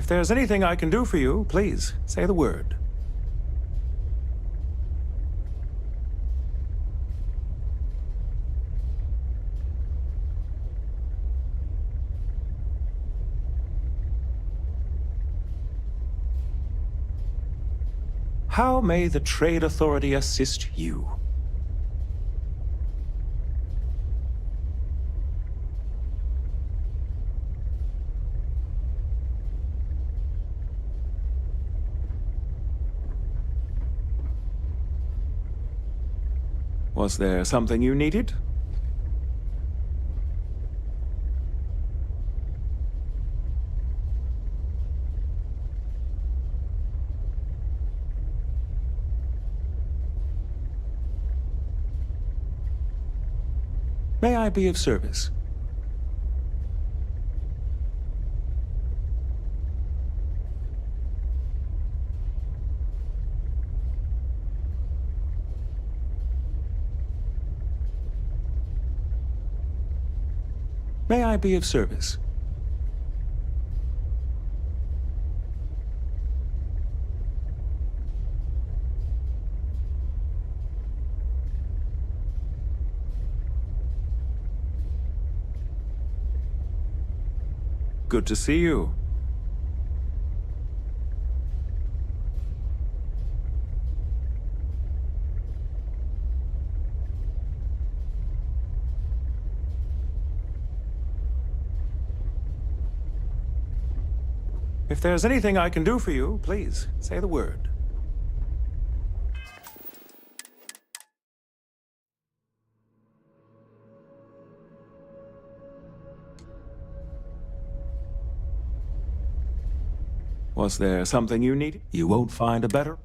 If there's anything I can do for you, please say the word. How may the Trade Authority assist you? Was there something you needed? May I be of service? May I be of service? Good to see you. If there's anything I can do for you, please say the word. Was there something you needed? You won't find a better?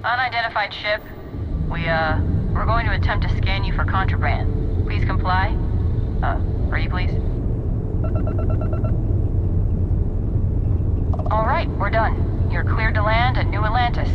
Unidentified ship. We're going to attempt to scan you for contraband. Please comply. Ready, please? All right, we're done. You're cleared to land at New Atlantis.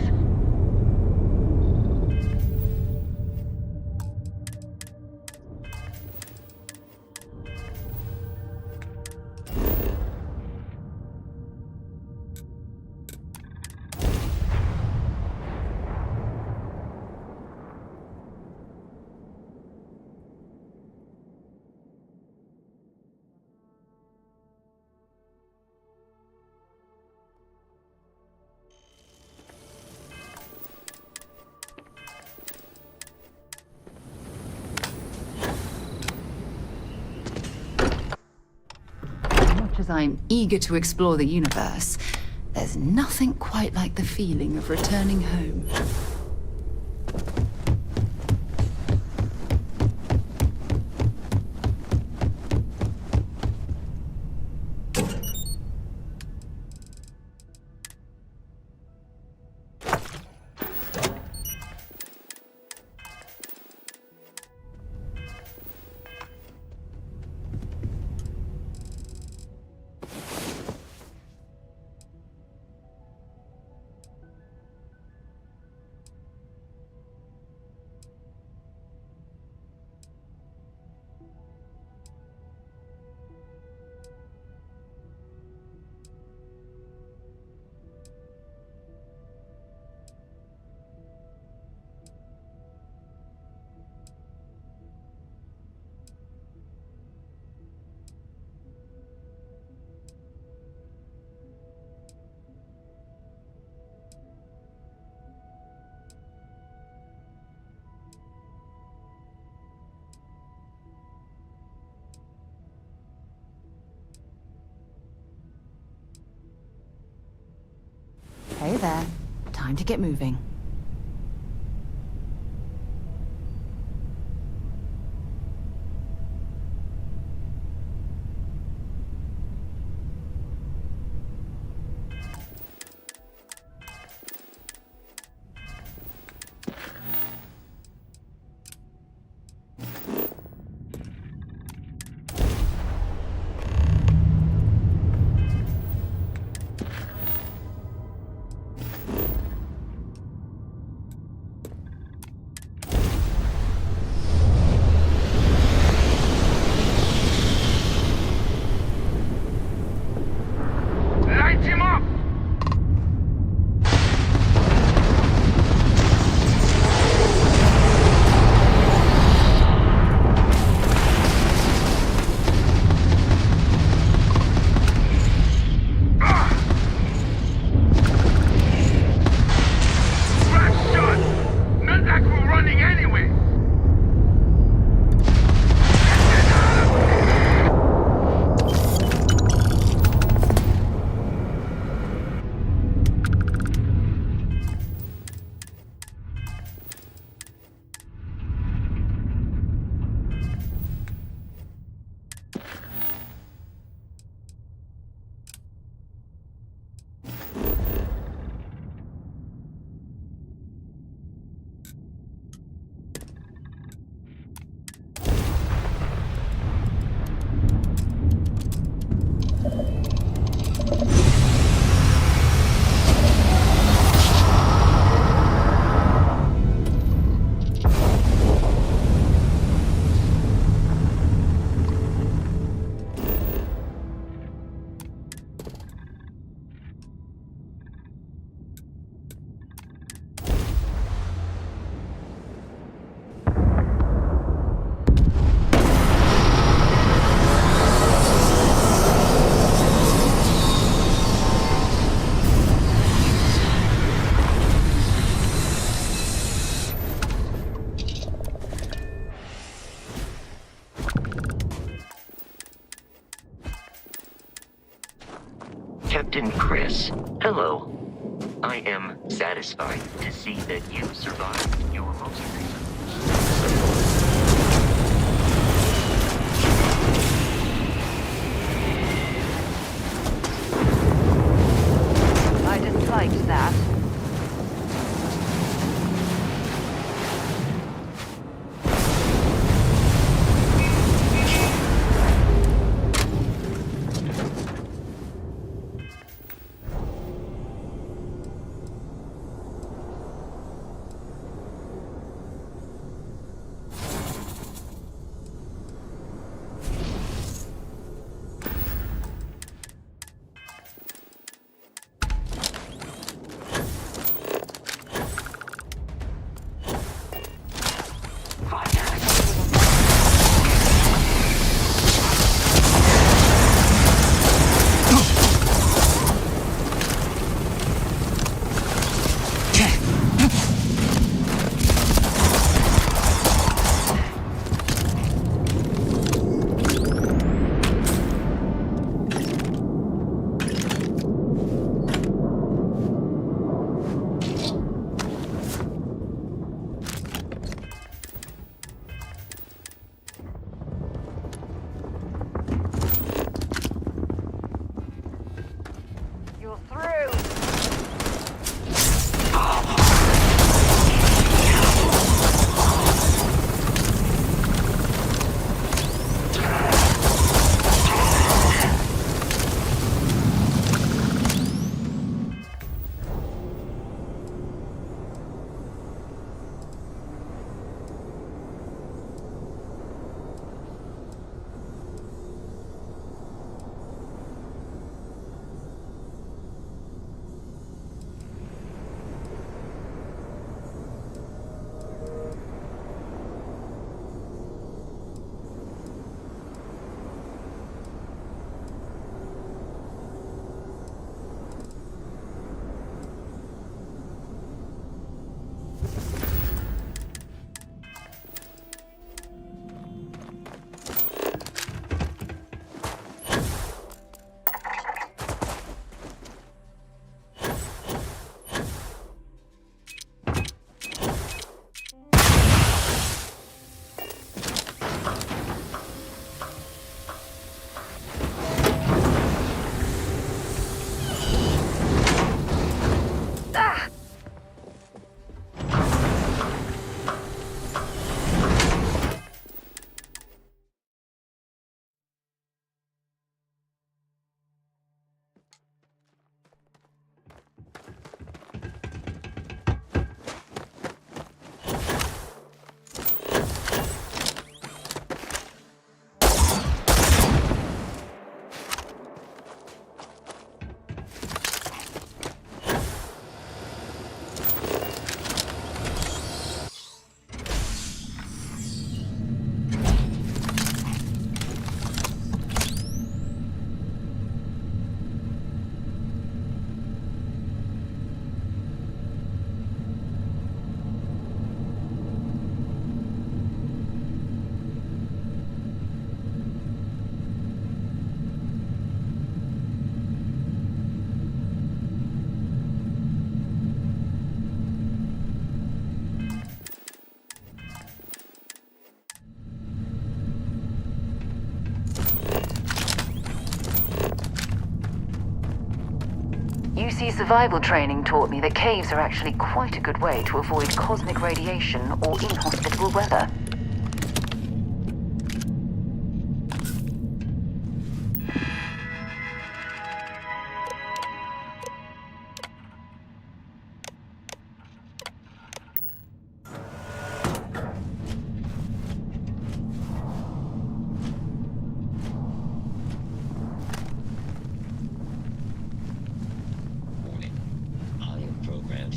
As I'm eager to explore the universe, there's nothing quite like the feeling of returning home. there. Time to get moving. Light him up! Flash shot! Not like we're running anyway! Captain Chris, hello. I am satisfied to see that you survived your most recent. I disliked that. deep-sea survival training taught me that caves are actually quite a good way to avoid cosmic radiation or inhospitable weather.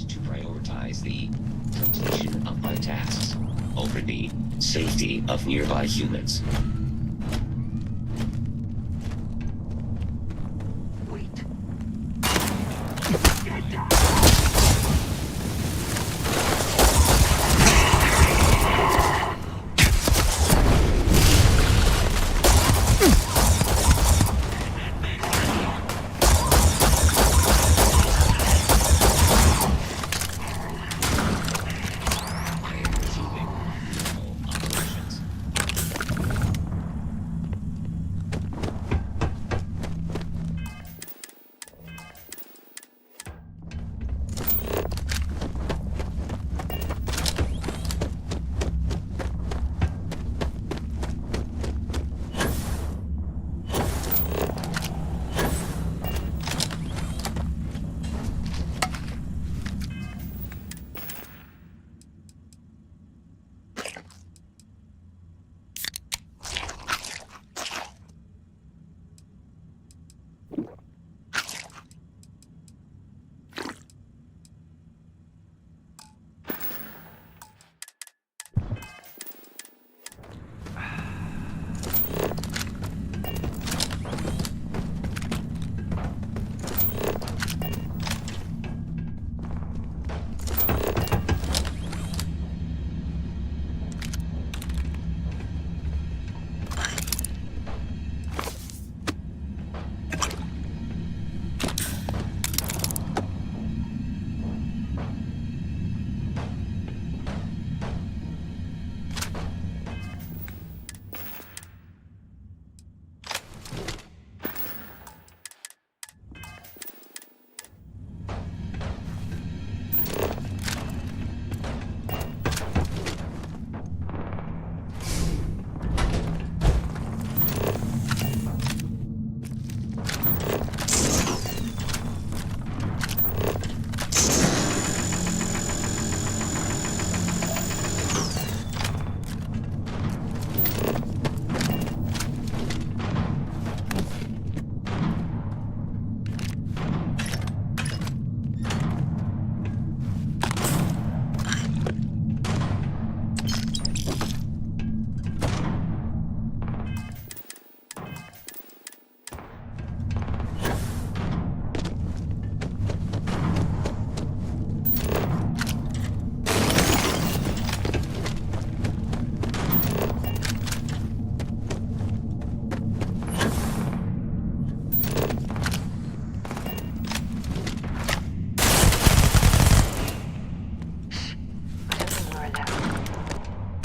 To prioritize the completion of my tasks over the safety of nearby humans. Wait.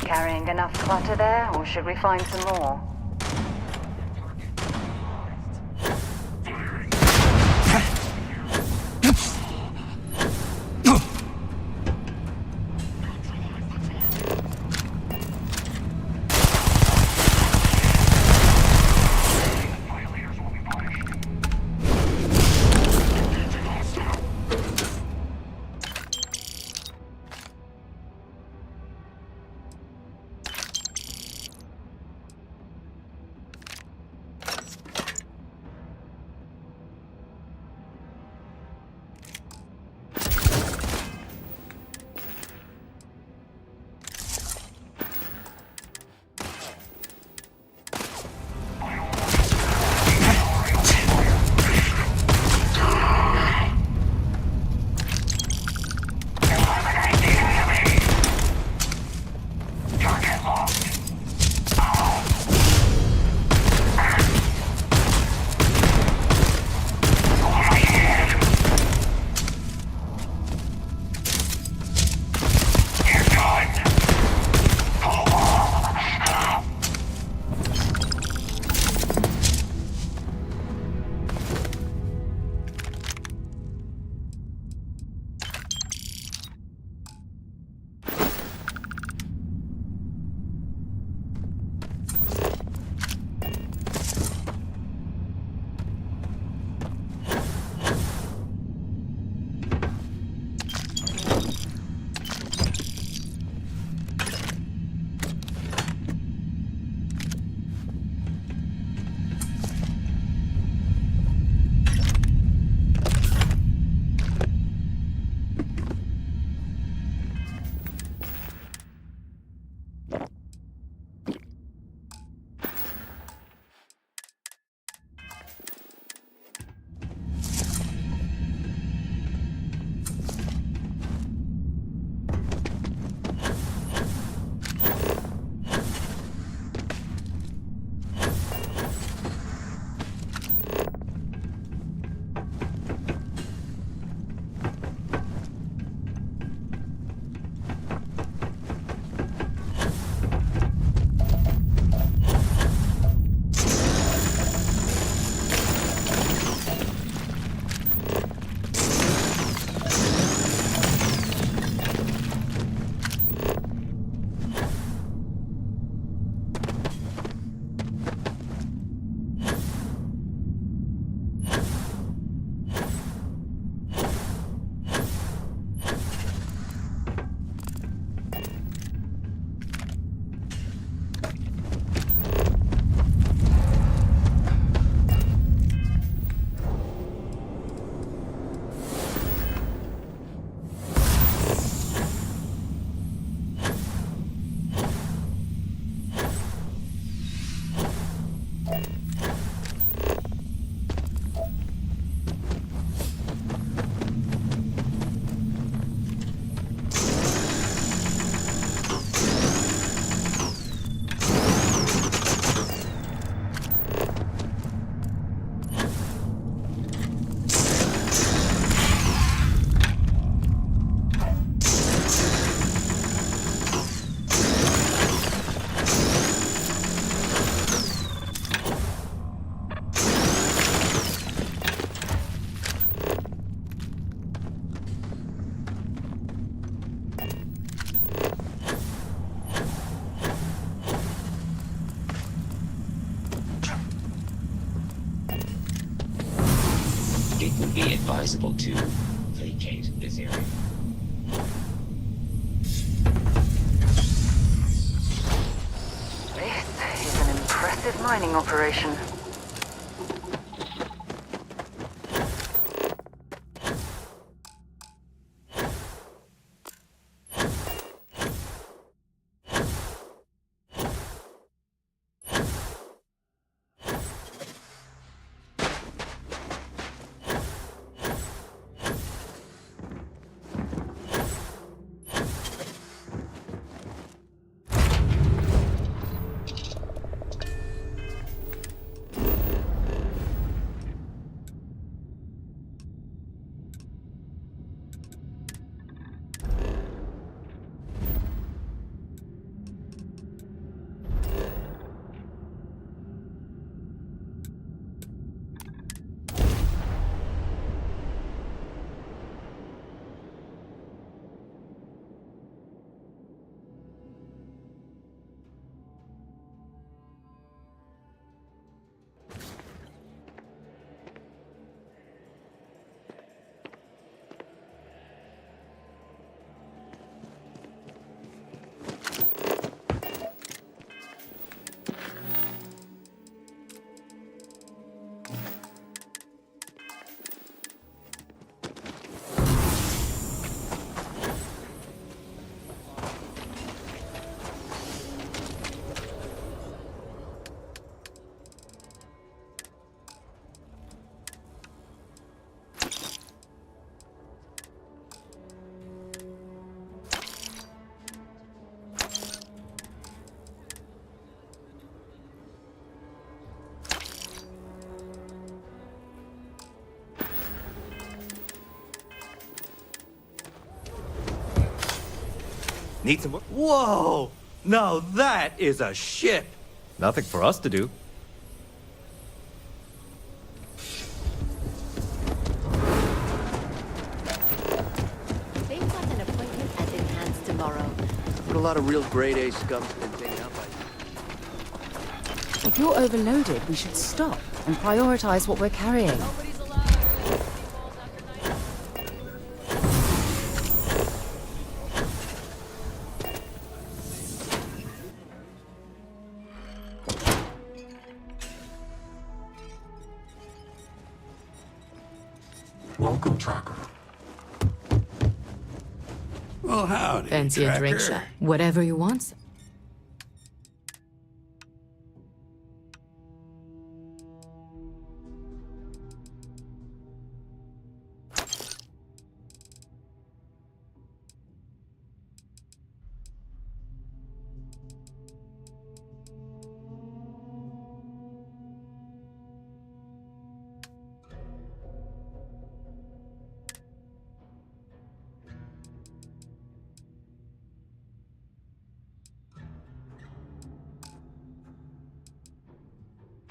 Carrying enough clutter there, or should we find some more? would be advisable to vacate this area. This is an impressive mining operation. Need some work? Whoa! Now that is a ship! Nothing for us to do. They've got an appointment at Enhanced tomorrow. But a lot of real grade A scum's been taken out by... If you're overloaded, we should stop and prioritize what we're carrying. Welcome, Tracker. Well, howdy, Fancy a drink, Tracker. sir? Whatever you want, sir.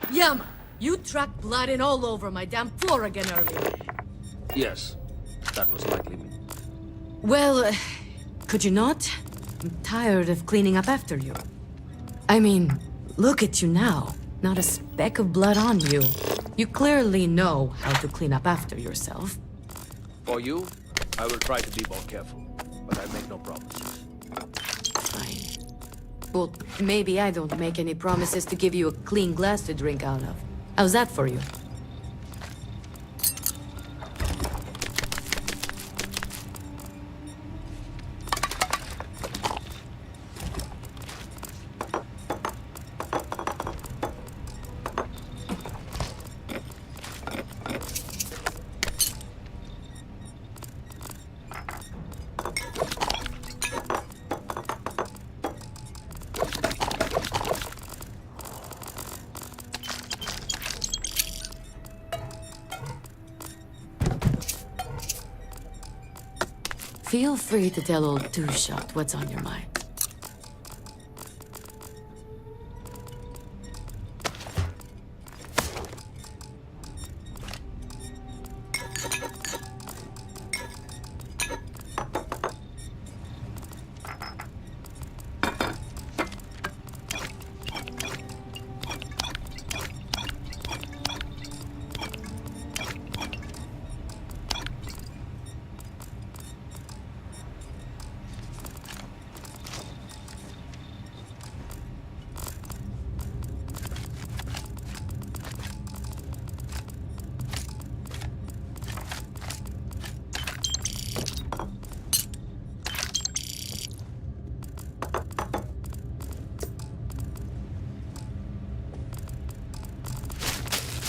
Yama, you tracked blood in all over my damn floor again earlier. Yes, that was likely me. Well, could you not? I'm tired of cleaning up after you. I mean, look at you now. Not a speck of blood on you. You clearly know how to clean up after yourself. For you, I will try to be more careful, but I make no promises. Fine. Well, maybe I don't make any promises to give you a clean glass to drink out of. How's that for you? Feel free to tell old Two-Shot what's on your mind.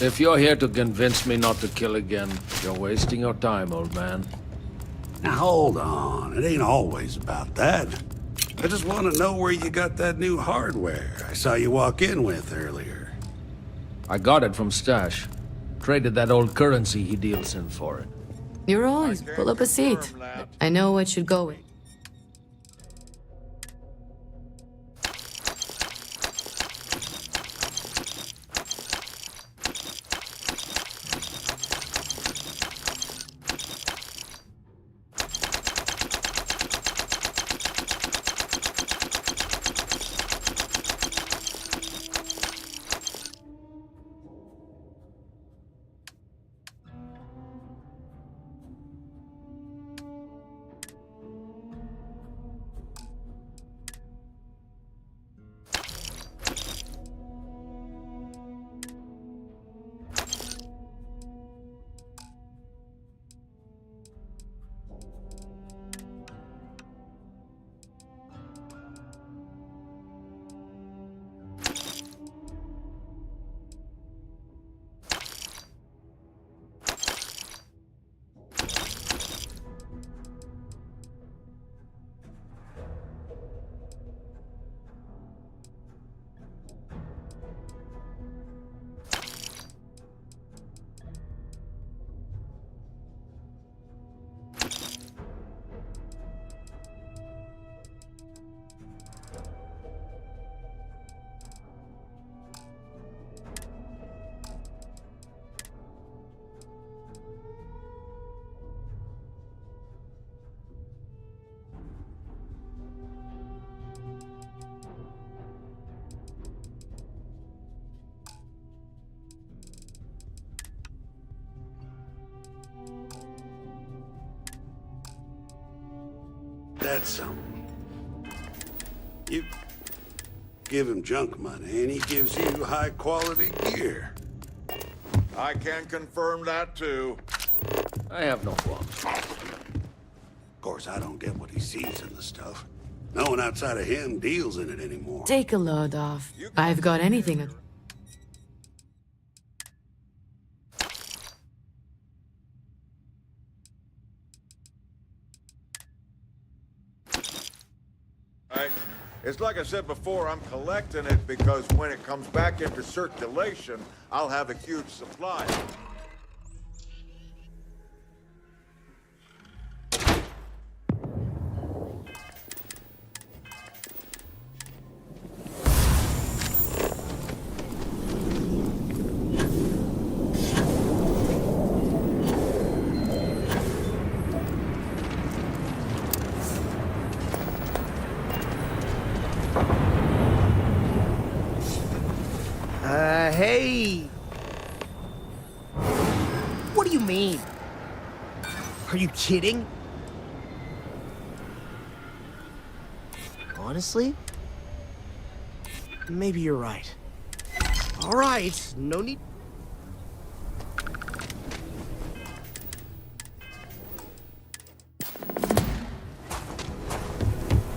If you're here to convince me not to kill again, you're wasting your time, old man. Now hold on, it ain't always about that. I just want to know where you got that new hardware I saw you walk in with earlier. I got it from Stash. Traded that old currency he deals in for it. You're always pull up a seat. I know what should go in. That's something. You give him junk money, and he gives you high-quality gear. I can confirm that, too. I have no qualms. Of course, I don't get what he sees in the stuff. No one outside of him deals in it anymore. Take a load off. I've got anything. It's like I said before, I'm collecting it because when it comes back into circulation, I'll have a huge supply. Hey! What do you mean? Are you kidding? Honestly? Maybe you're right. All right, no need...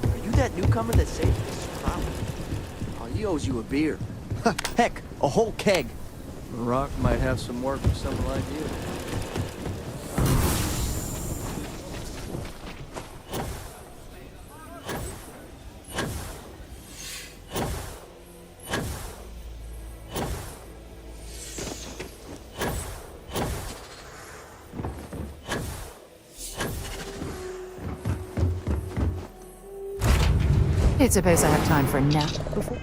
Are you that newcomer that saved us? Oh, he owes you a beer. Heck, a whole keg. Rock might have some work for someone like you. It's suppose I have time for a nap before...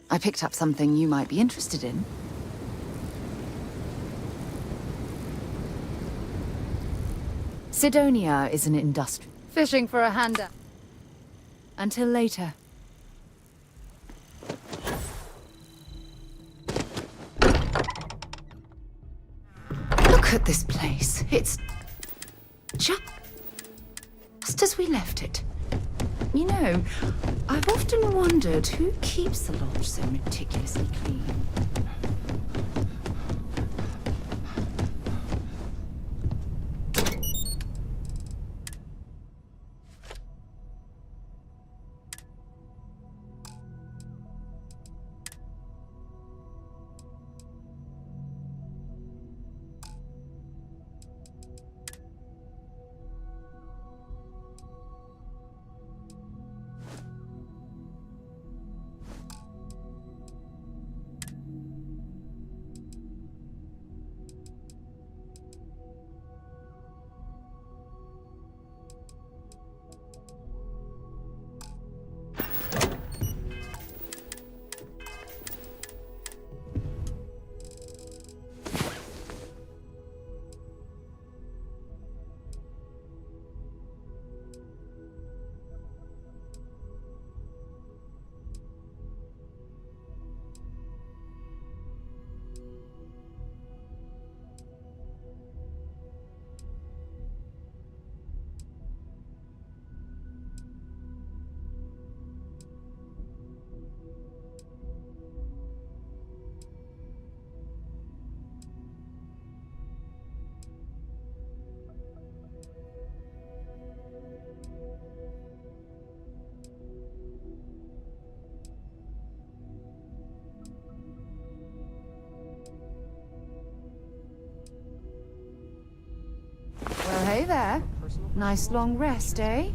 I picked up something you might be interested in. Sidonia is an industry. Fishing for a handout. Until later. Look at this place. It's just as we left it. You know, I've often wondered who keeps the lodge so meticulously clean. Well, hey there. Nice long rest, eh?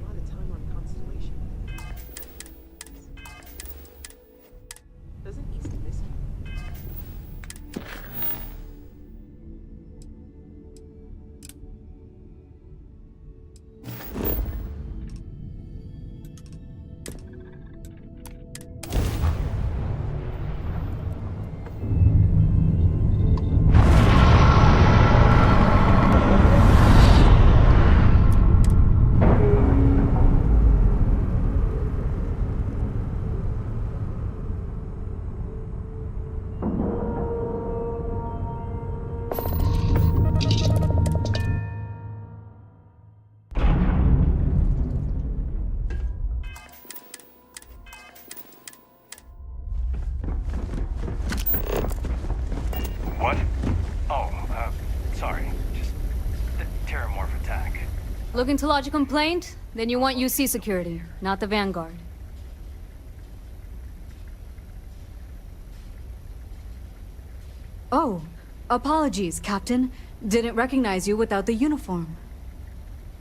What? Oh, sorry. Just the Terramorph attack. Looking to lodge a complaint? Then you want UC security, not the Vanguard. Oh, apologies, Captain. Didn't recognize you without the uniform.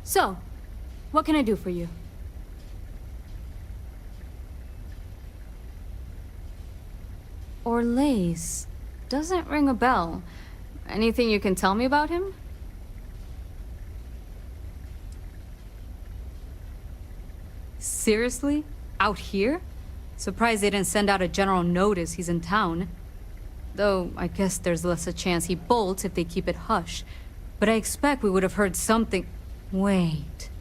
So, what can I do for you? Orlaise. Doesn't ring a bell. Anything you can tell me about him? Seriously? Out here? Surprised they didn't send out a general notice he's in town. Though, I guess there's less a chance he bolts if they keep it hush. But I expect we would have heard something... Wait...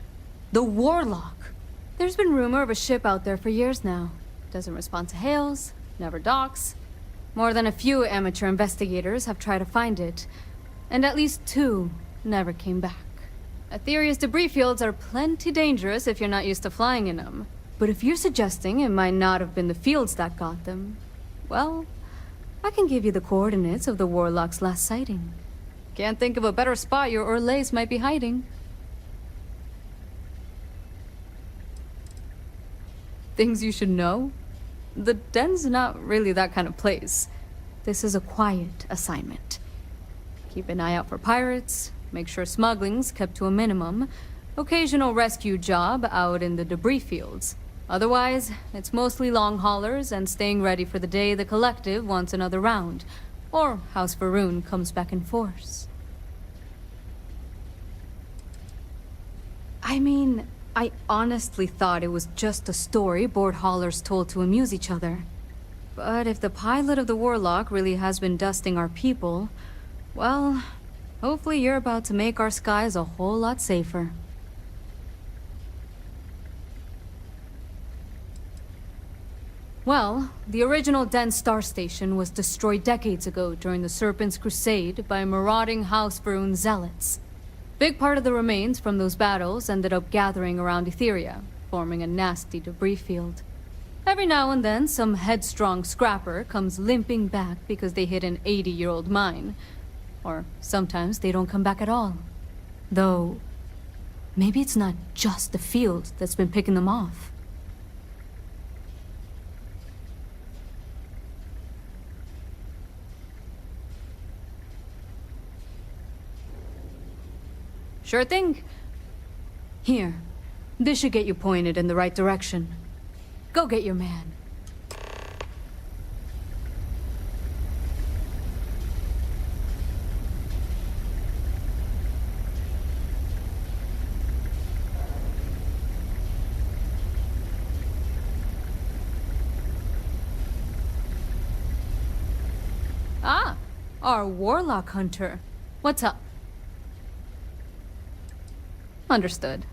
The Warlock! There's been rumor of a ship out there for years now. Doesn't respond to hails, never docks. More than a few amateur investigators have tried to find it, and at least 2 never came back. Aetherius debris fields are plenty dangerous if you're not used to flying in them. But if you're suggesting it might not have been the fields that got them, well, I can give you the coordinates of the Warlock's last sighting. Can't think of a better spot your Orlaise might be hiding. Things you should know? The den's not really that kind of place. This is a quiet assignment. Keep an eye out for pirates, make sure smuggling's kept to a minimum, occasional rescue job out in the debris fields. Otherwise, it's mostly long haulers and staying ready for the day the Collective wants another round, or House Varun comes back in force. I mean, I honestly thought it was just a story board haulers told to amuse each other. But if the pilot of the Warlock really has been dusting our people, well, Hopefully you're about to make our skies a whole lot safer. Well, the original dense star station was destroyed decades ago during the Serpent's Crusade by marauding House Varun zealots. Big part of the remains from those battles ended up gathering around Etheria, forming a nasty debris field. Every now and then, some headstrong scrapper comes limping back because they hit an 80-year-old mine. Or sometimes they don't come back at all. Though, maybe it's not just the field that's been picking them off. Sure thing. Here, this should get you pointed in the right direction. Go get your man. Ah, our warlock hunter. What's up? Understood.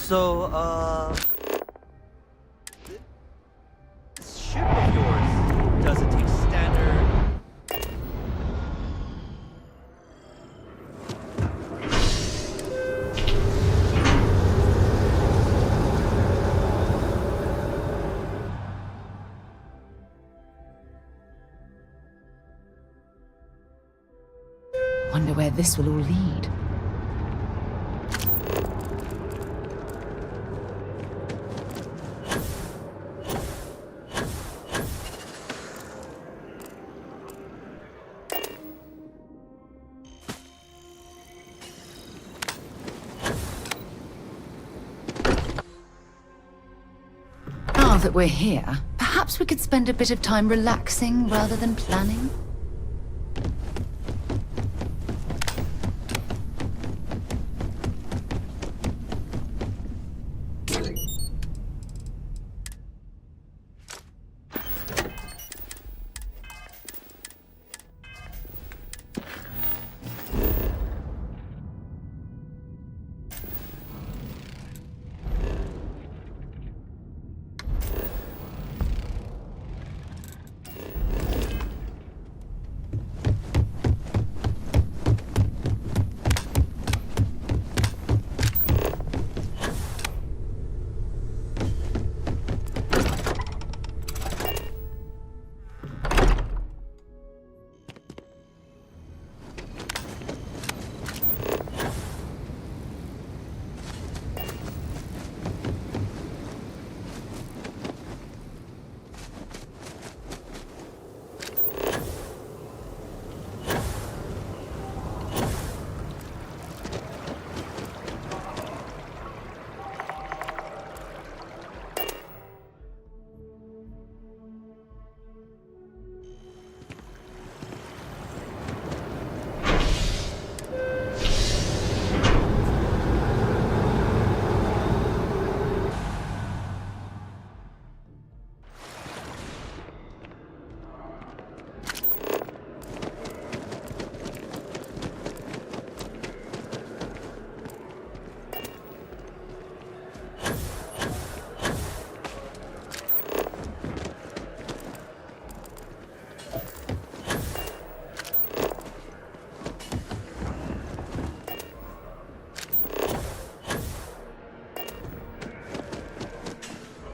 So, this ship of yours, does it take standard? Wonder where this will all lead. Now that we're here, perhaps we could spend a bit of time relaxing rather than planning?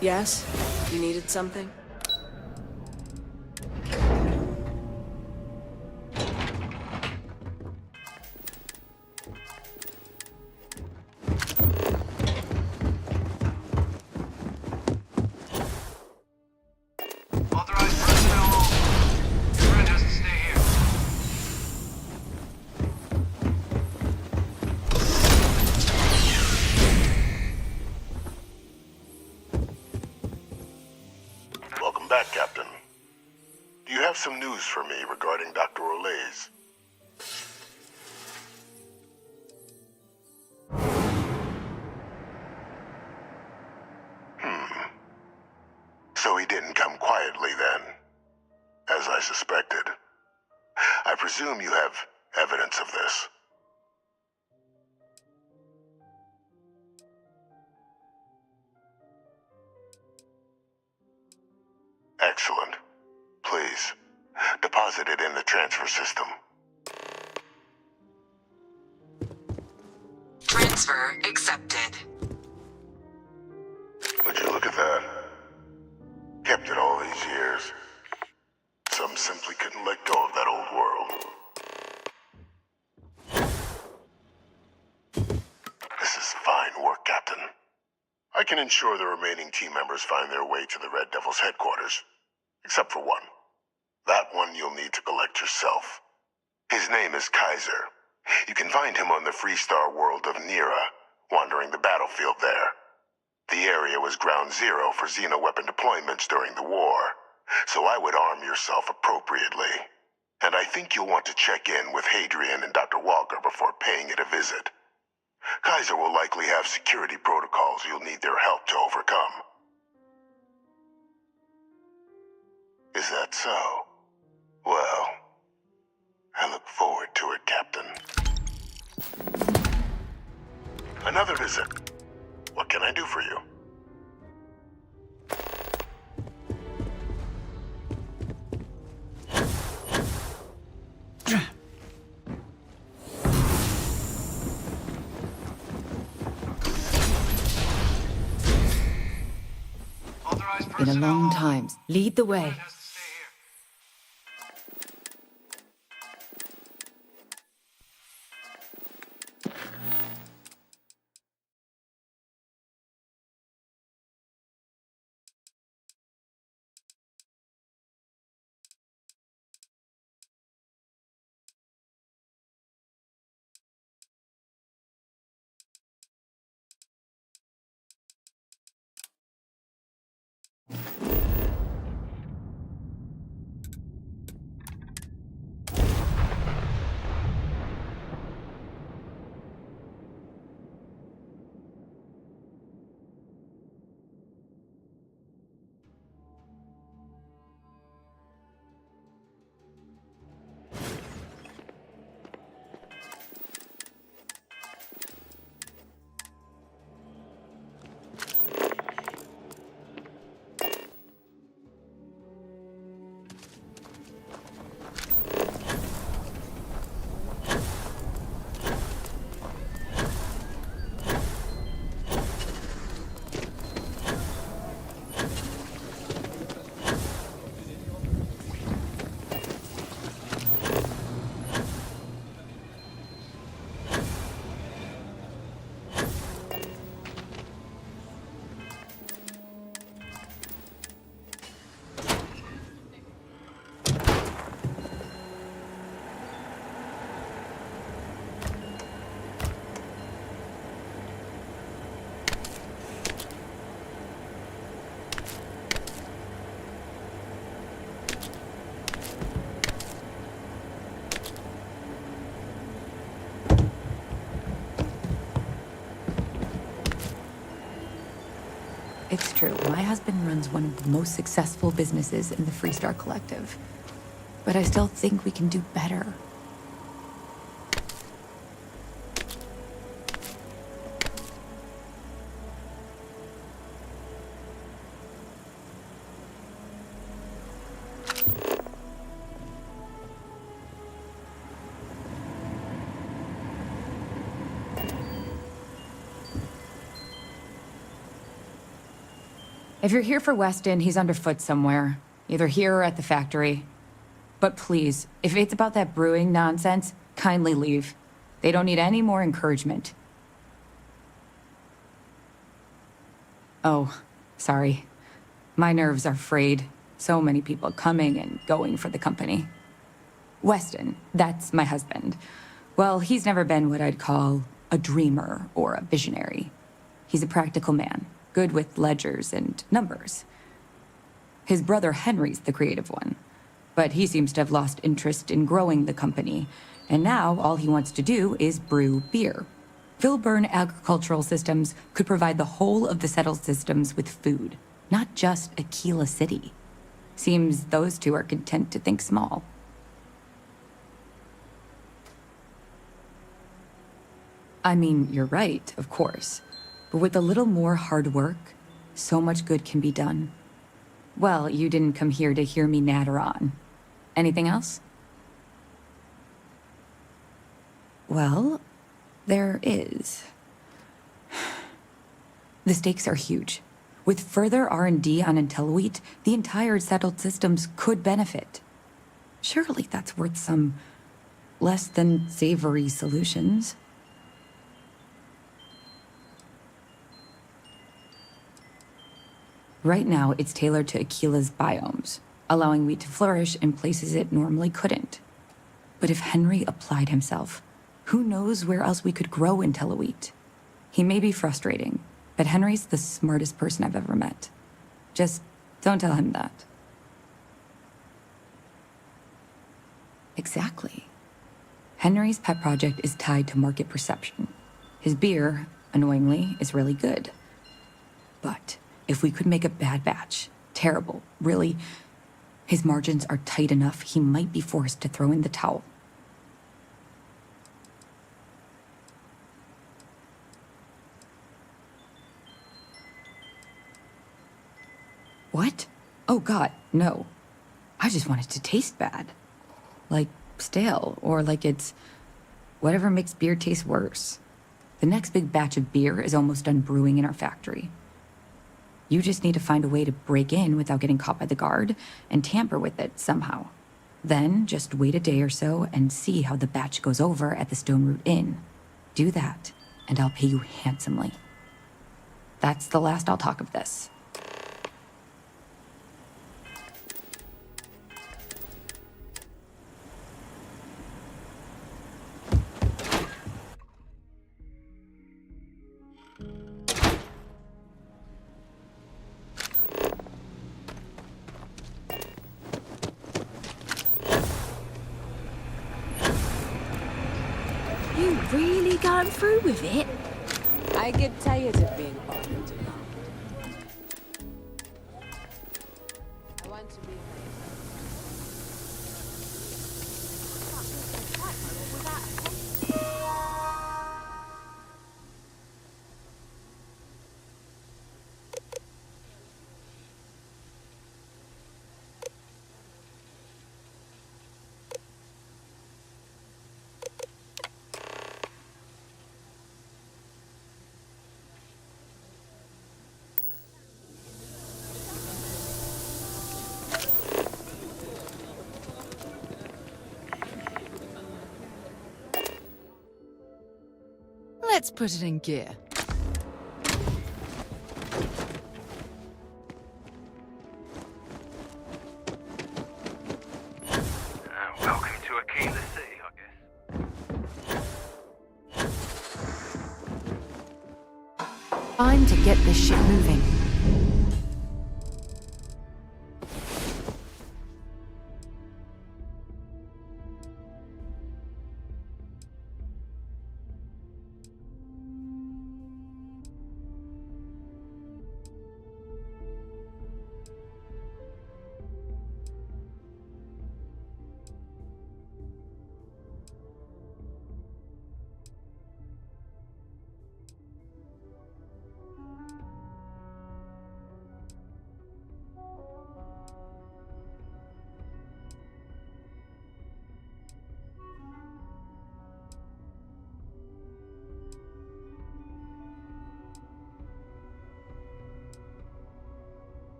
Yes? You needed something? Authorized personnel only. Your friend has to stay here. Welcome back, Captain. Do you have some news for me regarding Dr. Olays? So he didn't come quietly then, as I suspected. I presume you have evidence of this. Excellent. Please, deposit it in the transfer system. Transfer accepted. Would you look at that? Kept it all these years. Some simply couldn't let go of that old world. This is fine work, Captain. I can ensure the remaining team members find their way to the Red Devil's headquarters. Except for one. That one you'll need to collect yourself. His name is Kaiser. You can find him on the Freestar world of Nira, wandering the battlefield there. The area was ground zero for xeno-weapon deployments during the war, so I would arm yourself appropriately. And I think you'll want to check in with Hadrian and Dr. Walker before paying it a visit. Kaiser will likely have security protocols you'll need their help to overcome. Is that so? Well, I look forward to it, Captain. Another visit. What can I do for you? In a long time. Lead the way. It's true. My husband runs one of the most successful businesses in the Freestar Collective. But I still think we can do better. If you're here for Weston, he's underfoot somewhere. Either here or at the factory. But please, if it's about that brewing nonsense, kindly leave. They don't need any more encouragement. Oh, sorry. My nerves are frayed. So many people coming and going for the company. Weston, that's my husband. Well, he's never been what I'd call a dreamer or a visionary. He's a practical man. Good with ledgers and numbers. His brother Henry's the creative one, but he seems to have lost interest in growing the company, and now all he wants to do is brew beer. Vilburn Agricultural Systems could provide the whole of the settled systems with food, not just Aquila City. Seems those two are content to think small. I mean, you're right, of course. But with a little more hard work, so much good can be done. Well, you didn't come here to hear me natter on. Anything else? Well, there is. The stakes are huge. With further R&D on IntelliWheat, the entire settled systems could benefit. Surely that's worth some less than savory solutions. Right now, it's tailored to Aquila's biomes, allowing wheat to flourish in places it normally couldn't. But if Henry applied himself, who knows where else we could grow IntelliWheat? He may be frustrating, but Henry's the smartest person I've ever met. Just don't tell him that. Exactly. Henry's pet project is tied to market perception. His beer, annoyingly, is really good. But if we could make a bad batch, terrible, really, his margins are tight enough he might be forced to throw in the towel. What? Oh God, no. I just want it to taste bad. Like stale, or like it's whatever makes beer taste worse. The next big batch of beer is almost done brewing in our factory. You just need to find a way to break in without getting caught by the guard and tamper with it somehow. Then just wait a day or so and see how the batch goes over at the Stone Root Inn. Do that, and I'll pay you handsomely. That's the last I'll talk of this. You really going through with it? I get tired of being bothered around. I want to be Let's put it in gear. Welcome to a keyless city, I guess. Time to get this shit moving.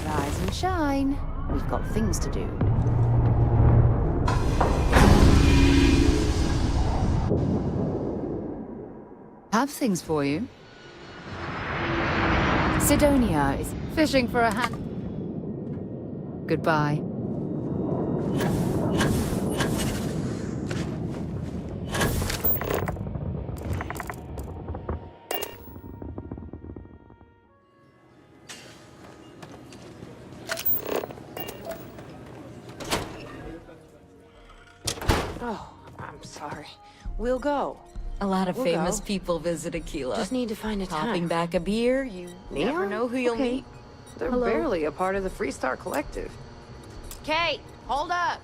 rise and shine. We've got things to do. Have things for you. Sidonia is fishing for a hand. Goodbye. Oh, I'm sorry. We'll go. A lot of We'll famous go. people visit Aquila. Just need to find a Popping time. back a beer, you never Neon? know who you'll Okay. meet. They're Hello. barely a part of the Freestar Collective. Kate, hold up.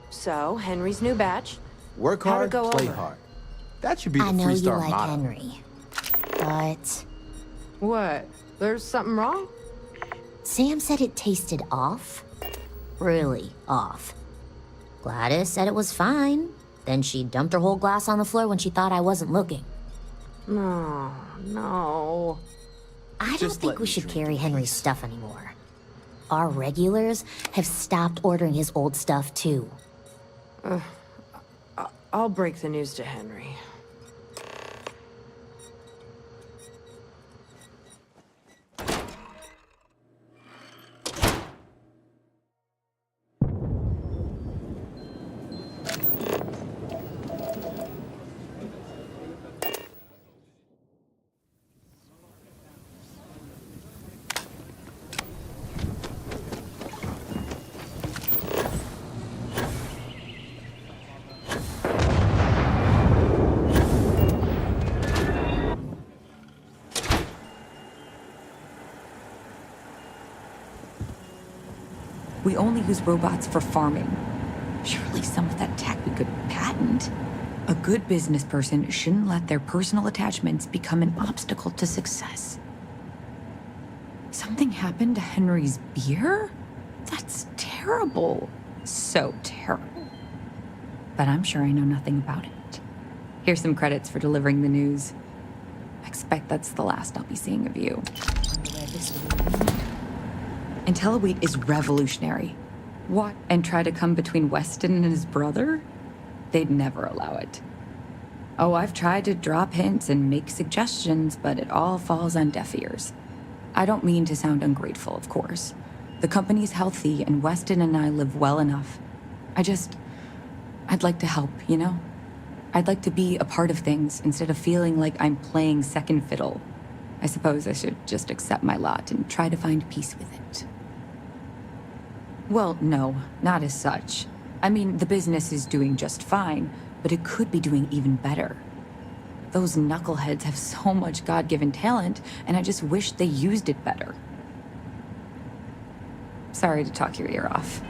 So, Henry's new batch. Work How'd it hard, go play over? hard. That should be the I know you Freestar like motto. Henry, but What? There's something wrong? Sam said it tasted off. Really off. Gladys said it was fine. Then she dumped her whole glass on the floor when she thought I wasn't looking. No, no. I don't Just think let we me should drink carry Henry's stuff anymore. Our regulars have stopped ordering his old stuff too. I'll break the news to Henry. We only use robots for farming. Surely some of that tech we could patent. A good business person shouldn't let their personal attachments become an obstacle to success. Something happened to Henry's beer? That's terrible. So terrible. But I'm sure I know nothing about it. Here's some credits for delivering the news. I expect that's the last I'll be seeing of you. IntelliWheat is revolutionary. What? And try to come between Weston and his brother? They'd never allow it. Oh, I've tried to drop hints and make suggestions, but it all falls on deaf ears. I don't mean to sound ungrateful, of course. The company's healthy, and Weston and I live well enough. I'd like to help, you know? I'd like to be a part of things instead of feeling like I'm playing second fiddle. I suppose I should just accept my lot and try to find peace with it. Well, no, not as such. I mean, the business is doing just fine, but it could be doing even better. Those knuckleheads have so much God-given talent, and I just wish they used it better. Sorry to talk your ear off.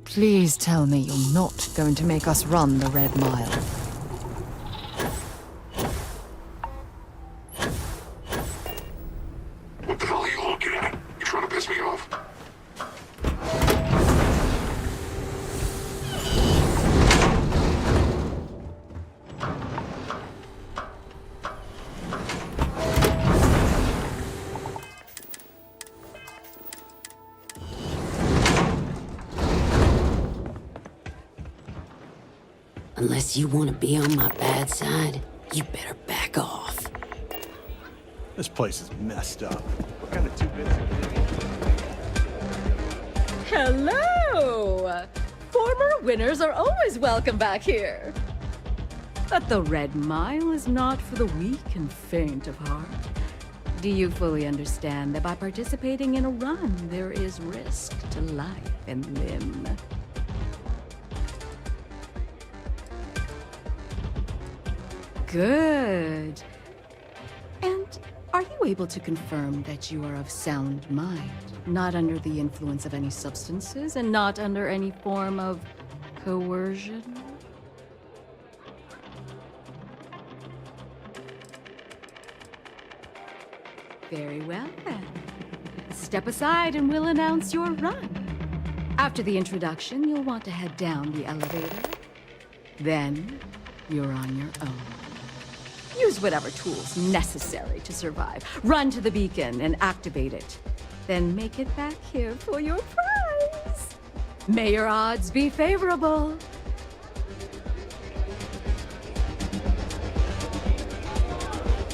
Please tell me you're not going to make us run the Red Mile. What the hell are you looking at? You trying to piss me off? Unless you want to be on my bad side, you better back off. This place is messed up. What kind of two-bits? Hello! Former winners are always welcome back here. But the Red Mile is not for the weak and faint of heart. Do you fully understand that by participating in a run, there is risk to life and limb? Good. And are you able to confirm that you are of sound mind, not under the influence of any substances, and not under any form of coercion? Very well, then. Step aside and we'll announce your run. After the introduction, you'll want to head down the elevator. Then, you're on your own. Use whatever tools necessary to survive. Run to the beacon and activate it. Then make it back here for your prize. May your odds be favorable.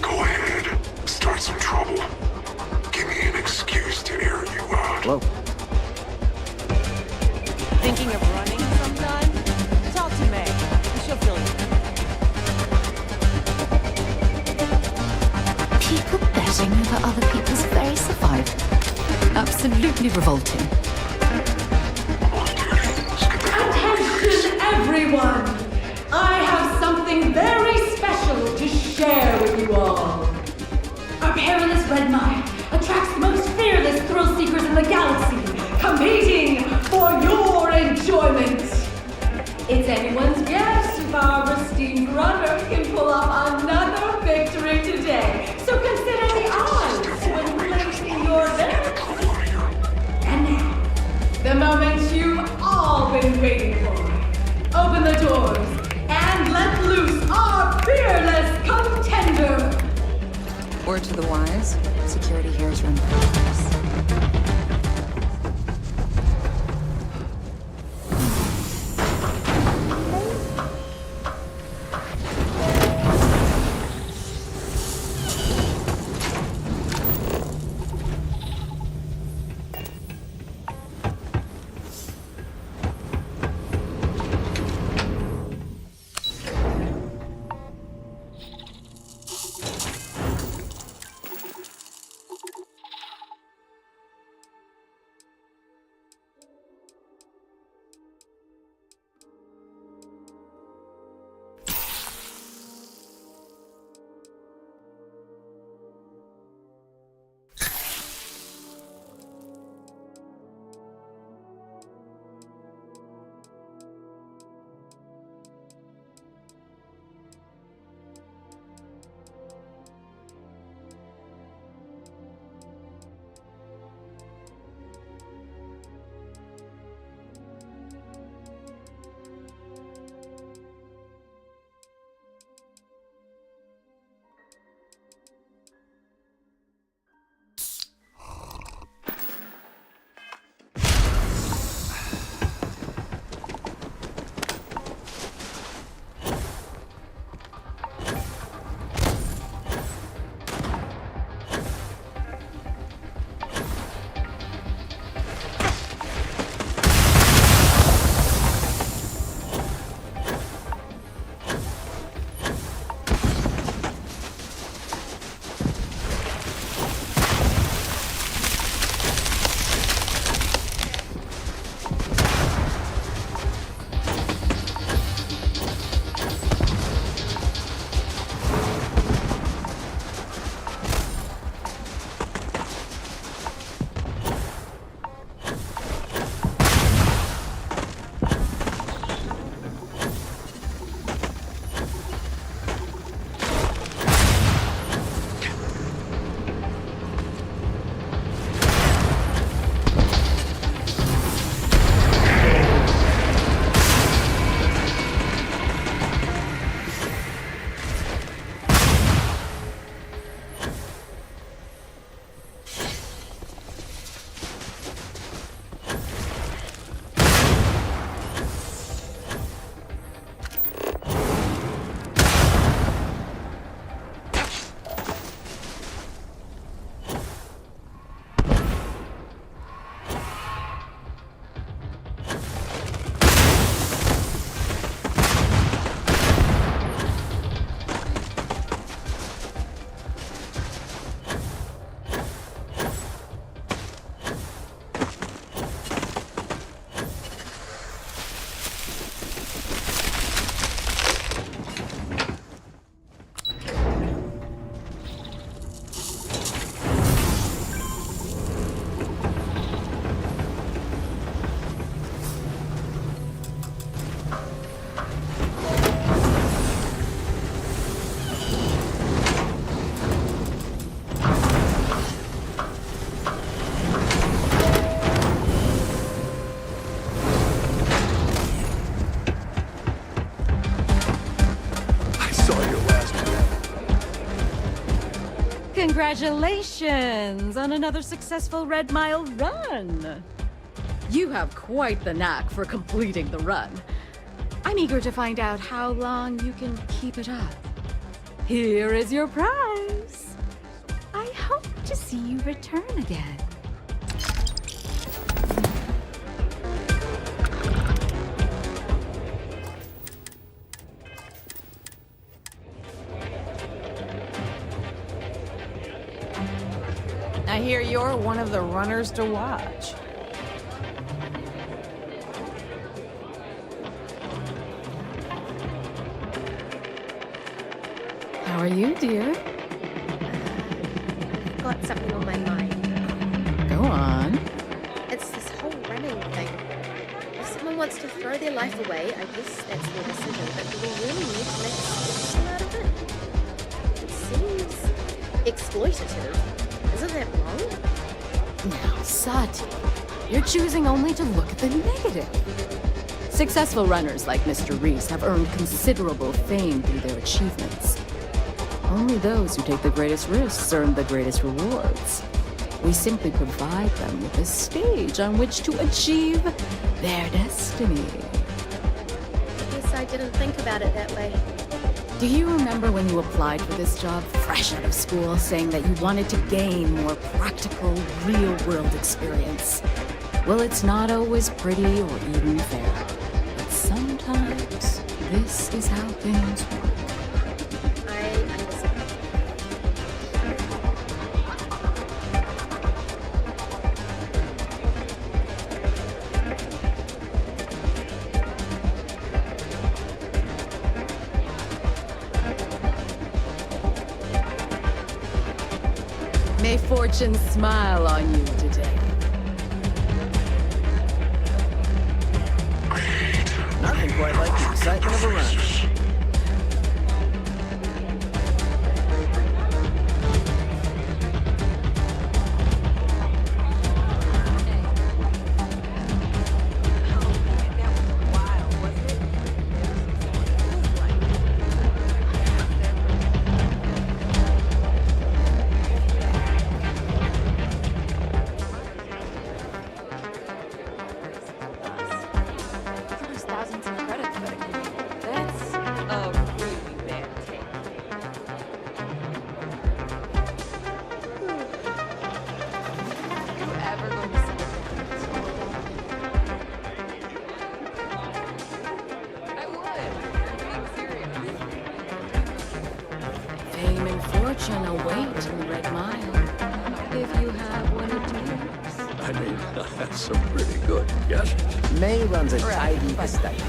Go ahead. Start some trouble. Give me an excuse to air you out. Hello. Thinking of running sometime? Talk to May. She'll feel you. People betting over other people's very survival. Absolutely revolting. Attention, everyone! I have something very special to share with you all. Our perilous Red Mile attracts the most fearless thrill seekers in the galaxy, competing for your enjoyment. It's anyone's guess if our esteemed runner can pull off another victory today. So consider the odds when placing your bets. And now, the moment you've all been waiting for. Open the doors and let loose our fearless contender. Word to the wise, security here is run by others. Congratulations on another successful Red Mile run. You have quite the knack for completing the run. I'm eager to find out how long you can keep it up. Here is your prize. I hope to see you return again. I hear you're one of the runners to watch. How are you, dear? I've got something on my mind. Go on. It's this whole running thing. If someone wants to throw their life away, I guess that's their decision, but do we really need to make a spectacle out of it? It seems exploitative. Isn't that wrong? Now, Sati, you're choosing only to look at the negative. Successful runners like Mr. Reese have earned considerable fame through their achievements. Only those who take the greatest risks earn the greatest rewards. We simply provide them with a stage on which to achieve their destiny. I guess I didn't think about it that way. Do you remember when you applied for this job fresh out of school, saying that you wanted to gain more practical, real-world experience? Well, it's not always pretty or even fair, but sometimes this is how things work. May fortune smile on you today. Nothing quite like the excitement of a run. Fame and fortune await in the Red Mile, if you have what it takes. I mean, that's some pretty good guesses. May runs a tidy estate.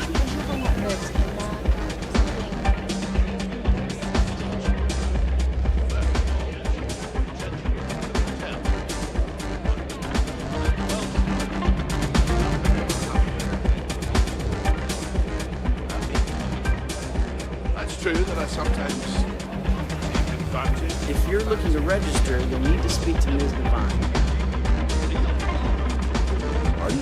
That's true that I sometimes take advantage. If you're looking to register, you'll need to speak to Ms. Devine. Pardon?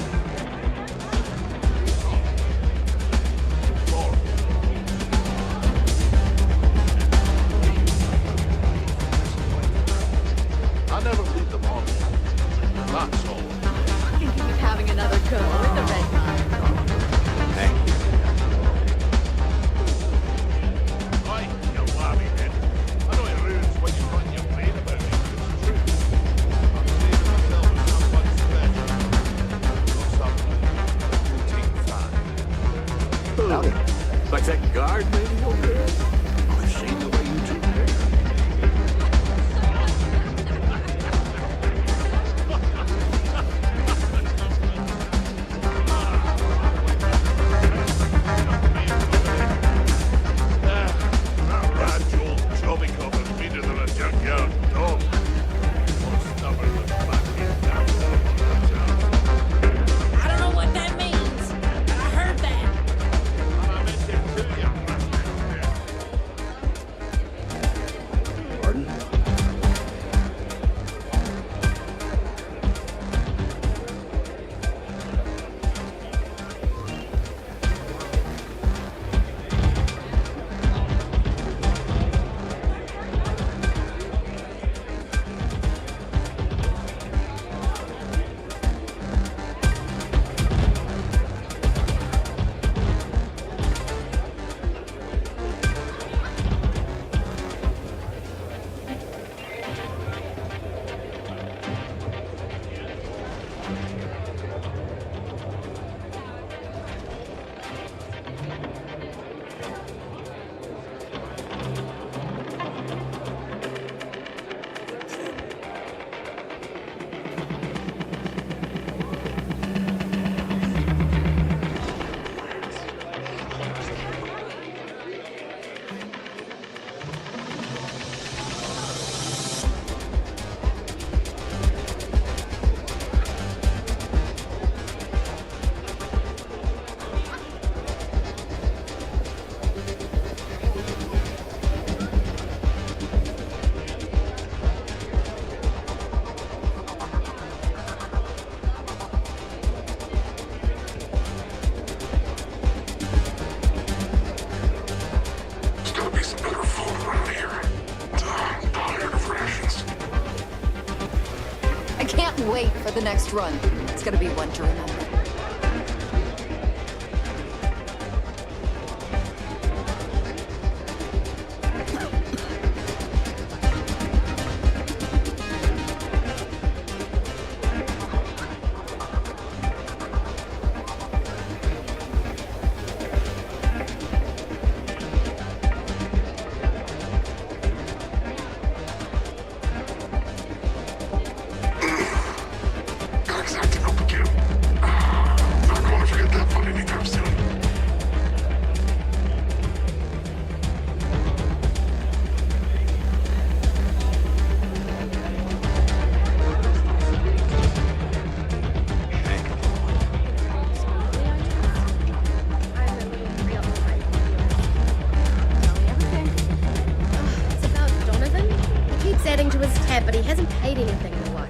I never leave them on. That's all. Thinking of having another go in the Red Mile. Aye, you're laughing then. I know it ruins what you run your brain about me, but it's true. I'm saving myself and I'm much better. Can't wait for the next run. It's gonna be one to remember. Adding to his tab, but he hasn't paid anything in a while.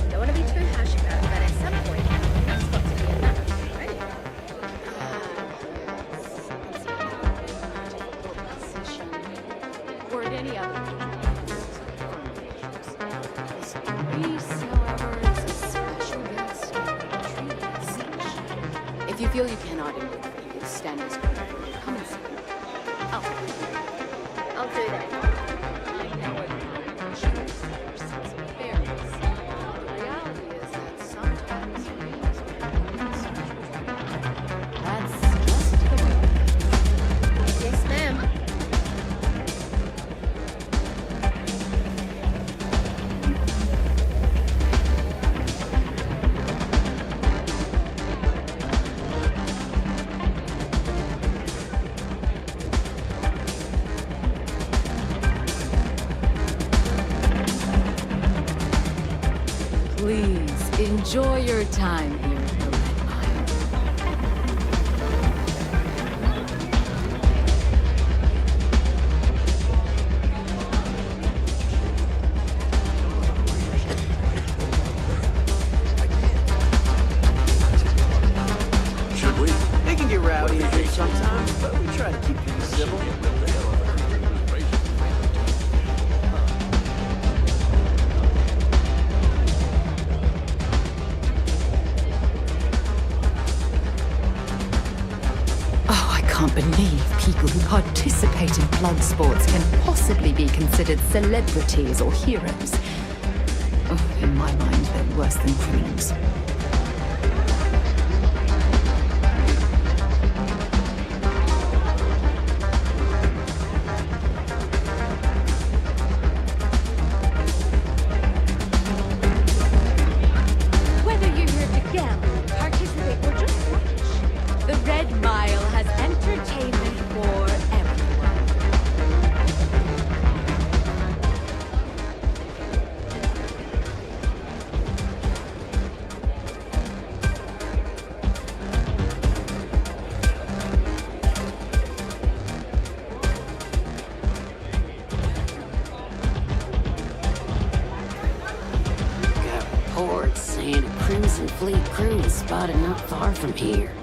Don't want to be too harsh about it, but at some point, that's got to be enough, right? Or at any other Reese, however, is a special guest treated as such. If you feel you cannot endure the extend his comfort, come and see him. I'll do that. Please, enjoy your time here at the Red Mile. Should we? They can get rowdy and big sometimes, but we try to keep things civil. I can't believe people who participate in blood sports can possibly be considered celebrities or heroes. Oh, in my mind, they're worse than criminals. Whether you're here to gamble, participate, or just watch, the Red Mile has entertainment for everyone. Got reports saying a Crimson Fleet crew is spotted not far from here.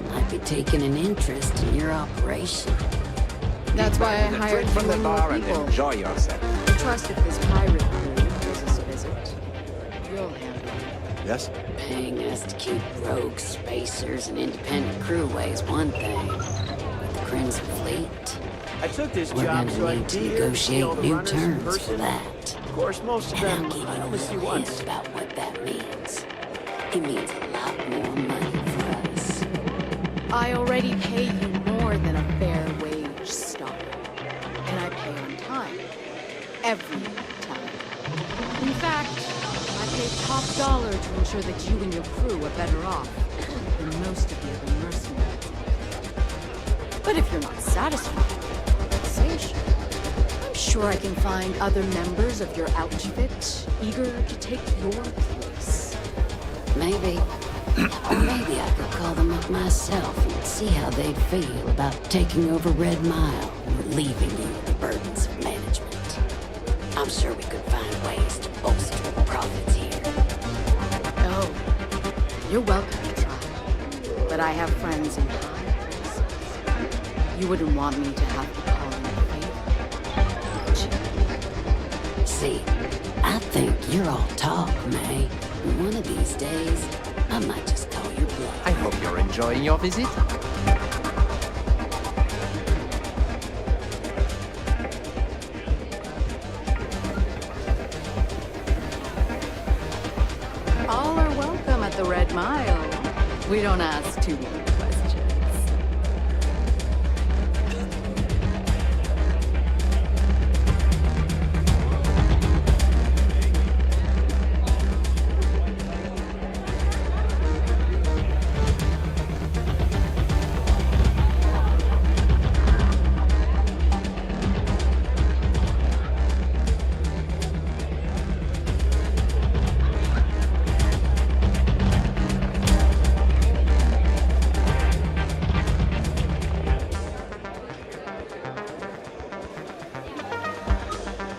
Might be taking an interest in your operation. That's why I hired from you the and bar more and people. enjoy yourself. I trust if this pirate crew pays us a visit, you'll handle it. Yes? Paying us to keep rogue spacers and independent crewway is one thing. But the Crimson Fleet, I took this we're job gonna so I need could to be here and see all negotiate the new runners in terms for person. that. Of course, most of And them I'll give I you a only see little once. hint about what that means. It means a lot more money for us. I already pay you more than a fair wage, Star. And I pay on time. Every time. In fact, I pay top dollar to ensure that you and your crew are better off than most of the other mercenaries. But if you're not satisfied with the compensation, I'm sure I can find other members of your outfit eager to take your place. Maybe. Or maybe I could call them up myself and see how they'd feel about taking over Red Mile and relieving you of the burdens of management. I'm sure we could find ways to bolster the profits here. Oh, you're welcome to try. But I have friends in high places. You wouldn't want me to have to call in a favor, would you? See, I I think you're all talk, May. One of these days, I might just call your bluff. I hope you're enjoying your visit. All are welcome at the Red Mile. We don't ask too many questions.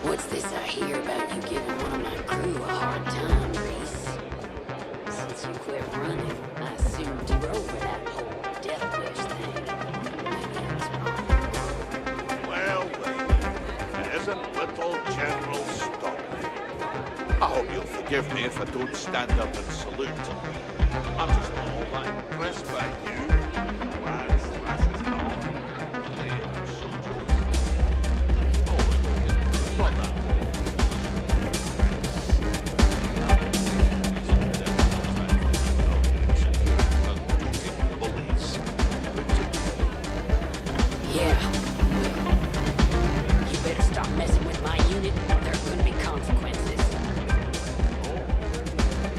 What's this I hear about you giving one of my crew a hard time, Reese? Since you quit running, I assumed you were over that whole death wish thing. Maybe I was wrong. Well, lady, it isn't little General Stockton. I hope you'll forgive me if I don't stand up and salute. I'm just not all that impressed by you. Lads, lasses, and all. They are soldiers. Oh, not that. Yeah. You better stop messing with my unit, or there are gonna be consequences.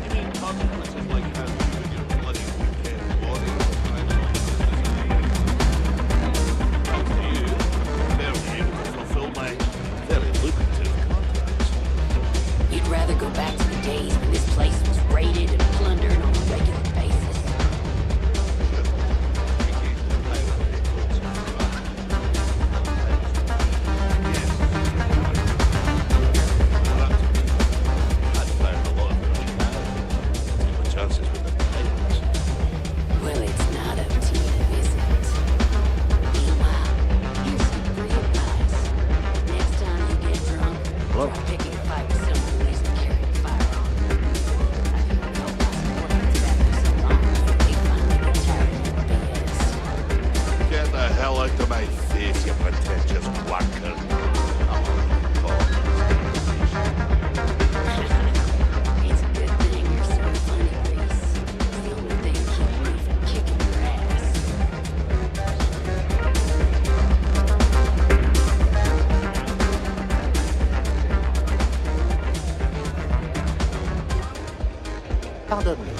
You mean consequences like you have to do your bloody weekend body? Thanks to you, they'll be able to fulfill my very lucrative contracts. You'd rather go back to the days when this place was raided and plundered on a regular basis. Well, it's not up to you, is it? Meanwhile, here's some free advice. Next time you get drunk, try picking a fight with someone who isn't carrying a firearm. I can only hope I support this after so long before they finally get tired of your BS. Get the hell out of my face, you pretentious wanker. It's a good thing you're so funny, Reese. It's the only thing keeping me from kicking your ass. Pardonne-moi.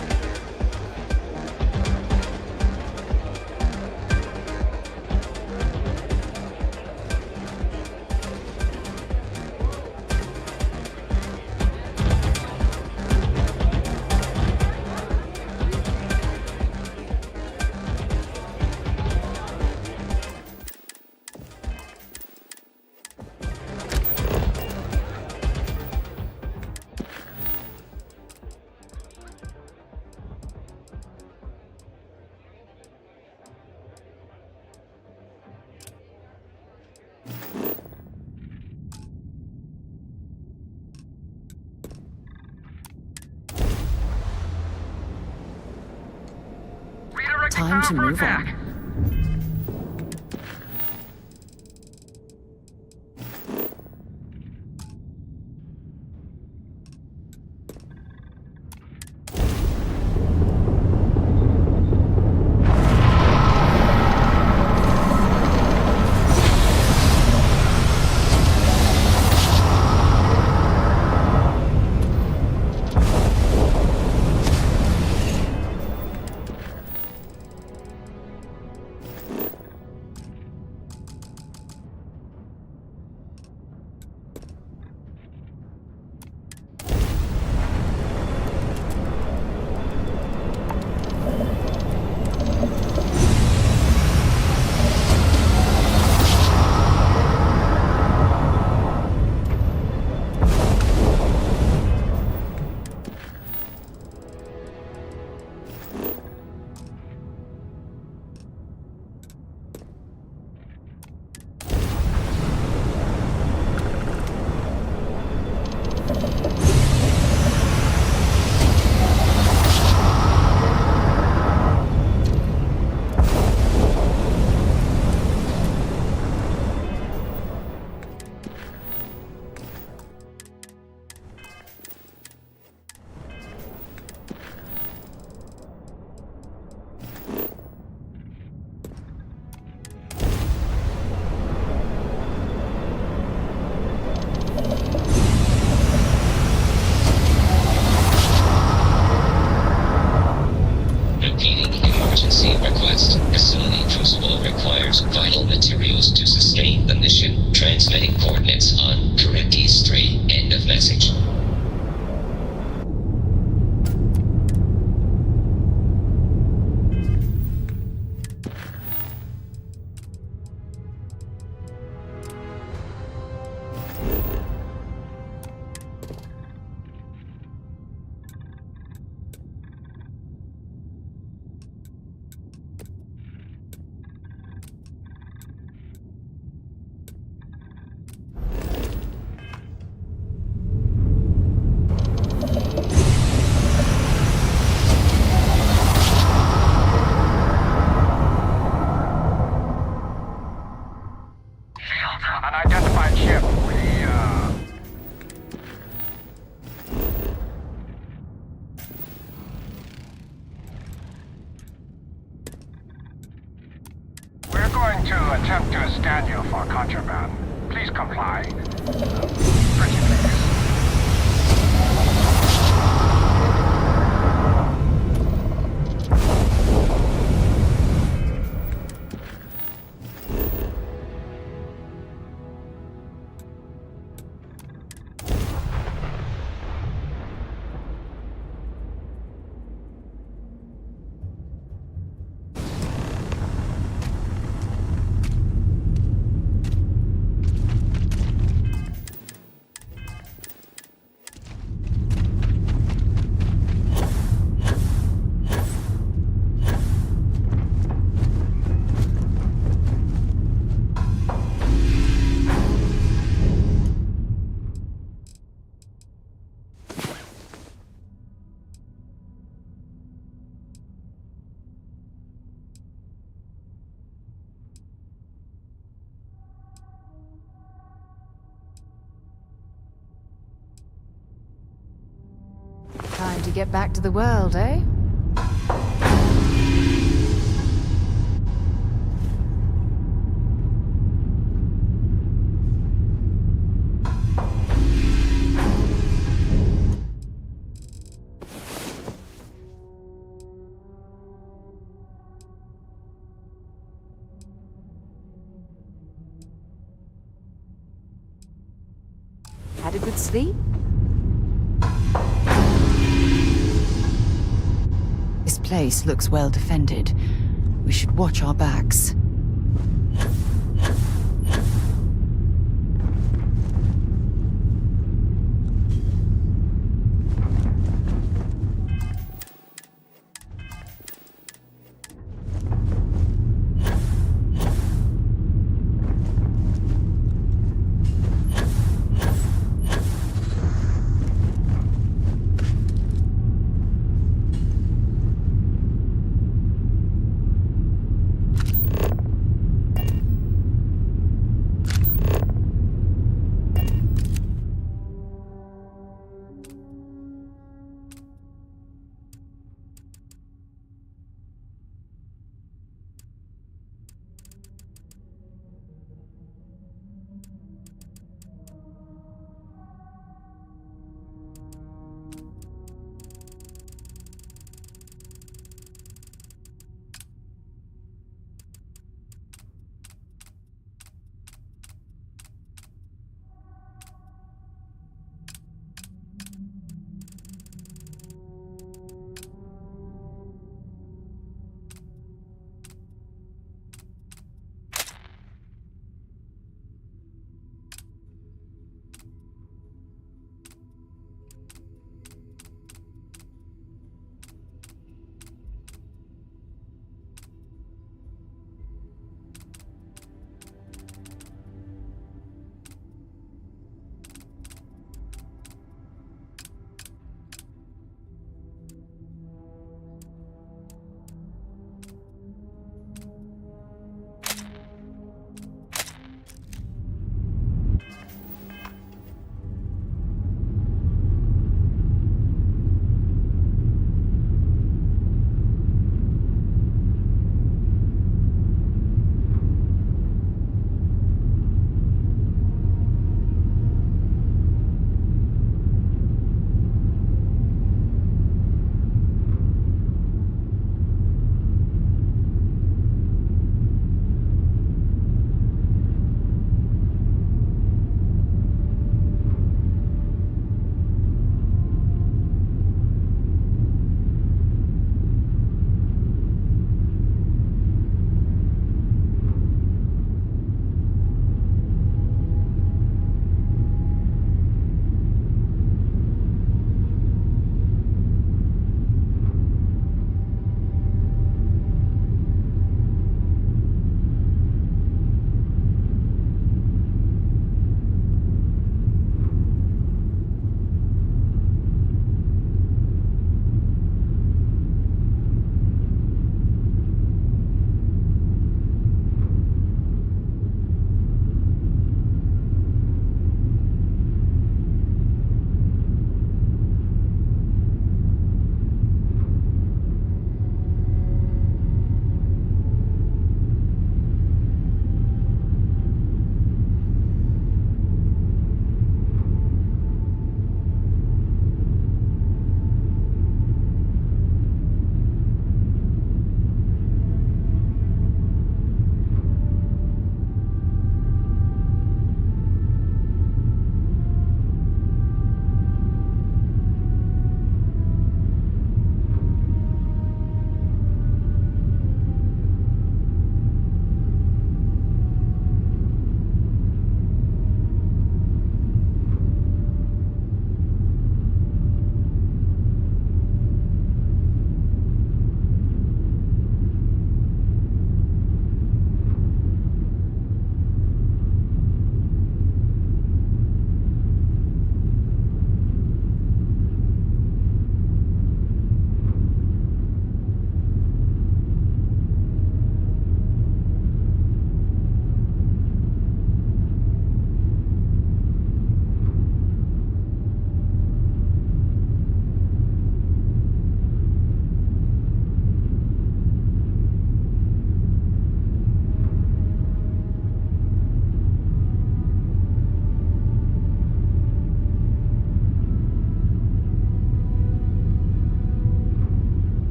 Time to move on. attempt to stand you for contraband. Please comply. Pretty please. Time to get back to the world, eh? Had a good sleep? This place looks well defended. We should watch our backs.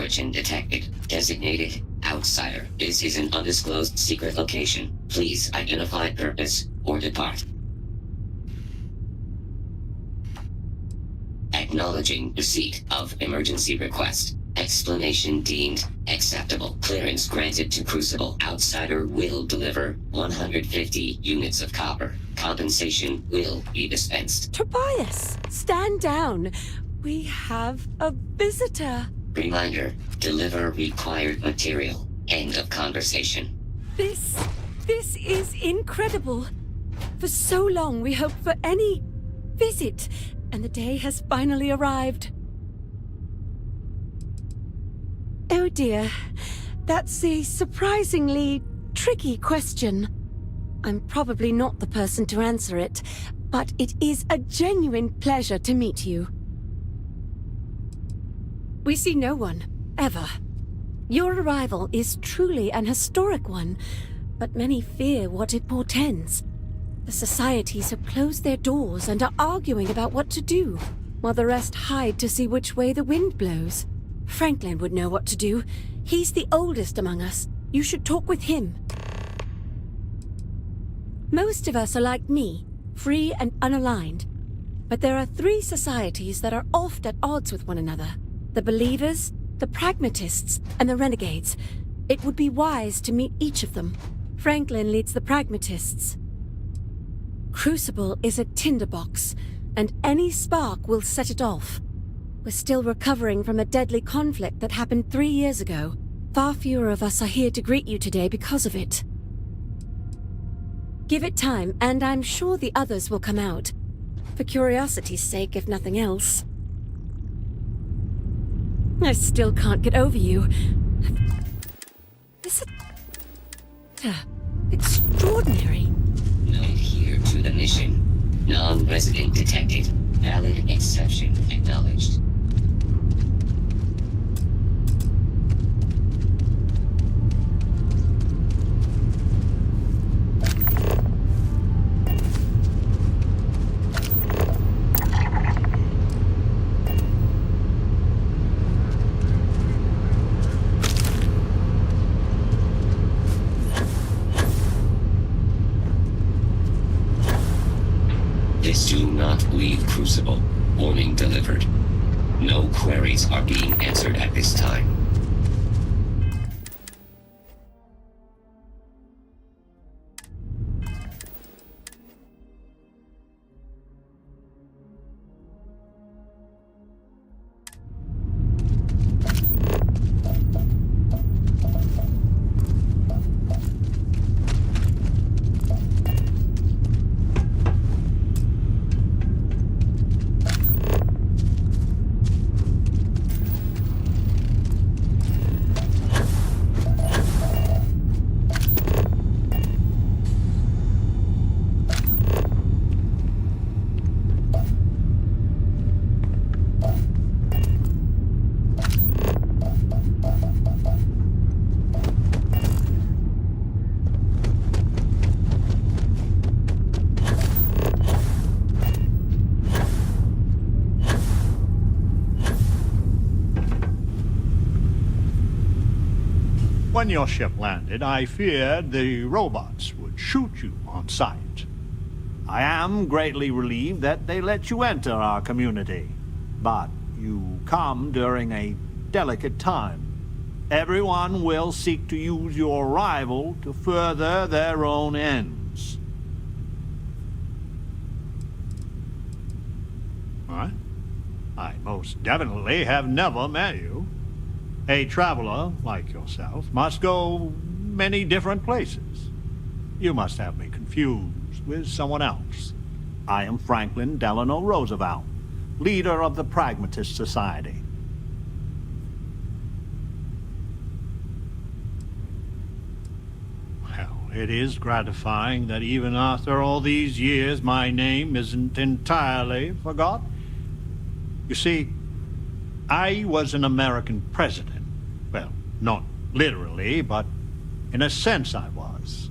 origin detected. Designated outsider. This is an undisclosed secret location. Please identify purpose or depart. Acknowledging receipt of emergency request. Explanation deemed acceptable. Clearance granted to Crucible. Outsider will deliver 150 units of copper. Compensation will be dispensed. Tobias, stand down. We have a visitor. Reminder, deliver required material. End of conversation. This is incredible. For so long we hoped for any visit, and the day has finally arrived. Oh dear, that's a surprisingly tricky question. I'm probably not the person to answer it, but it is a genuine pleasure to meet you. We see no one, ever. Your arrival is truly an historic one, but many fear what it portends. The societies have closed their doors and are arguing about what to do, while the rest hide to see which way the wind blows. Franklin would know what to do. He's the oldest among us. You should talk with him. Most of us are like me, free and unaligned. But there are 3 societies that are oft at odds with one another. The Believers, the Pragmatists, and the Renegades. It would be wise to meet each of them. Franklin leads the Pragmatists. Crucible is a tinderbox, and any spark will set it off. We're still recovering from a deadly conflict that happened 3 years ago. Far fewer of us are here to greet you today because of it. Give it time, and I'm sure the others will come out. For curiosity's sake, if nothing else. I still can't get over you. Is it... extraordinary. Not here to the mission. Non-resident detected. Valid exception acknowledged. Do not leave Crucible. Warning delivered. No queries are being answered at this time. When your ship landed, I feared the robots would shoot you on sight. I am greatly relieved that they let you enter our community. But you come during a delicate time. Everyone will seek to use your arrival to further their own ends. What? I most definitely have never met you. A traveler, like yourself, must go many different places. You must have me confused with someone else. I am Franklin Delano Roosevelt, leader of the Pragmatist Society. Well, it is gratifying that even after all these years, my name isn't entirely forgot. You see, I was an American president. Well, not literally, but in a sense I was.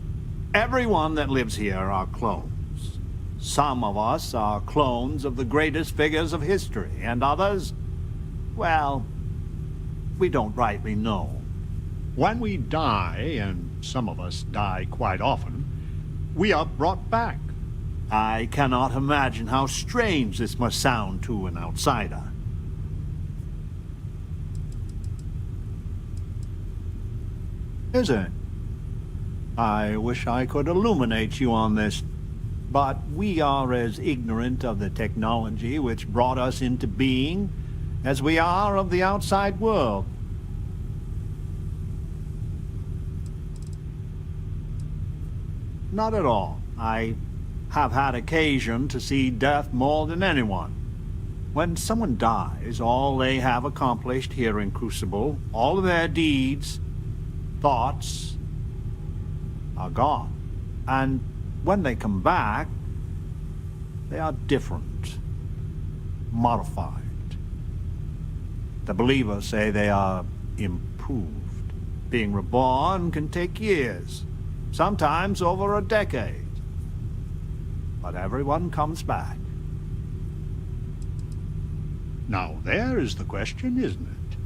Everyone that lives here are clones. Some of us are clones of the greatest figures of history, and others, well, we don't rightly know. When we die, and some of us die quite often, we are brought back. I cannot imagine how strange this must sound to an outsider. Is it? I wish I could illuminate you on this, but we are as ignorant of the technology which brought us into being as we are of the outside world. Not at all. I have had occasion to see death more than anyone. When someone dies, all they have accomplished here in Crucible, all of their deeds, thoughts, are gone. And when they come back, they are different, modified. The believers say they are improved. Being reborn can take years, sometimes over a decade. But everyone comes back. Now there is the question, isn't it?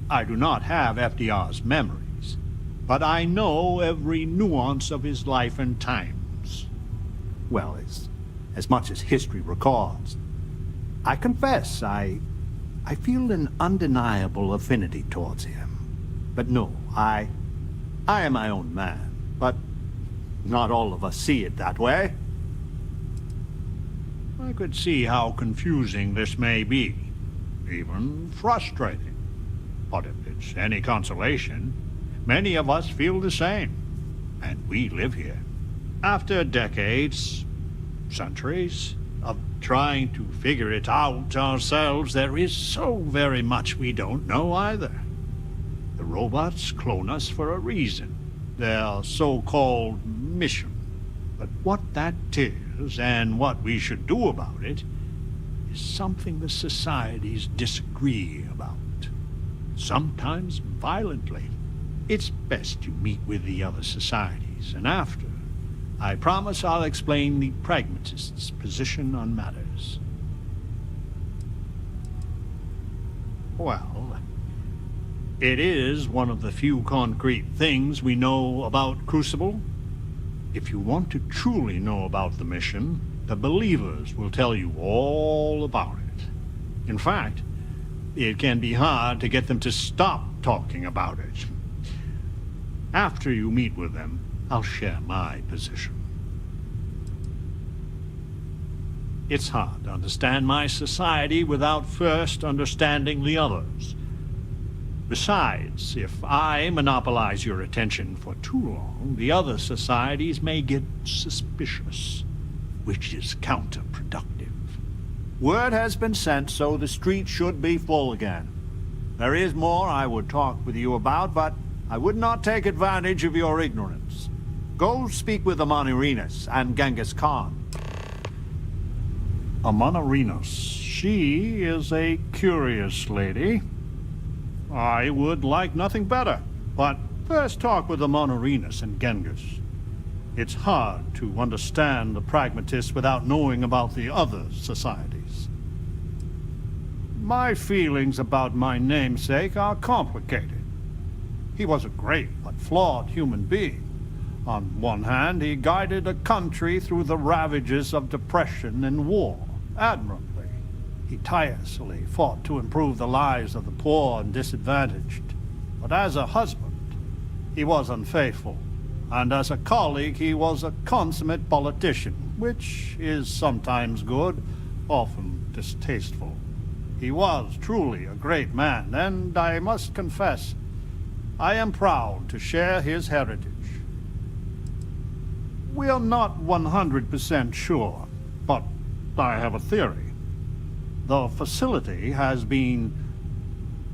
I do not have FDR's memories, but I know every nuance of his life and times. Well, as much as history records. I confess, I feel an undeniable affinity towards him. But no, I am my own man, but not all of us see it that way. I could see how confusing this may be, even frustrating. But if it's any consolation, many of us feel the same, and we live here. After decades, centuries, of trying to figure it out ourselves, there is so very much we don't know either. The robots clone us for a reason, their so-called mission. But what that is, and what we should do about it, is something the societies disagree about. Sometimes violently. It's best you meet with the other societies, and after, I promise I'll explain the pragmatist's position on matters. Well, it is one of the few concrete things we know about Crucible. If you want to truly know about the mission, the believers will tell you all about it. In fact, it can be hard to get them to stop talking about it. After you meet with them, I'll share my position. It's hard to understand my society without first understanding the others. Besides, if I monopolize your attention for too long, the other societies may get suspicious, which is counterproductive. Word has been sent, so the street should be full again. There is more I would talk with you about, but I would not take advantage of your ignorance. Go speak with Amonarinas and Genghis Khan. Amonarinas, she is a curious lady. I would like nothing better, but first talk with Amonarinas and Genghis. It's hard to understand the pragmatists without knowing about the other societies. My feelings about my namesake are complicated. He was a great but flawed human being. On one hand, he guided a country through the ravages of depression and war admirably. He tirelessly fought to improve the lives of the poor and disadvantaged. But as a husband, he was unfaithful. And as a colleague, he was a consummate politician, which is sometimes good, often distasteful. He was truly a great man, and I must confess, I am proud to share his heritage. We are not 100% sure, but I have a theory. The facility has been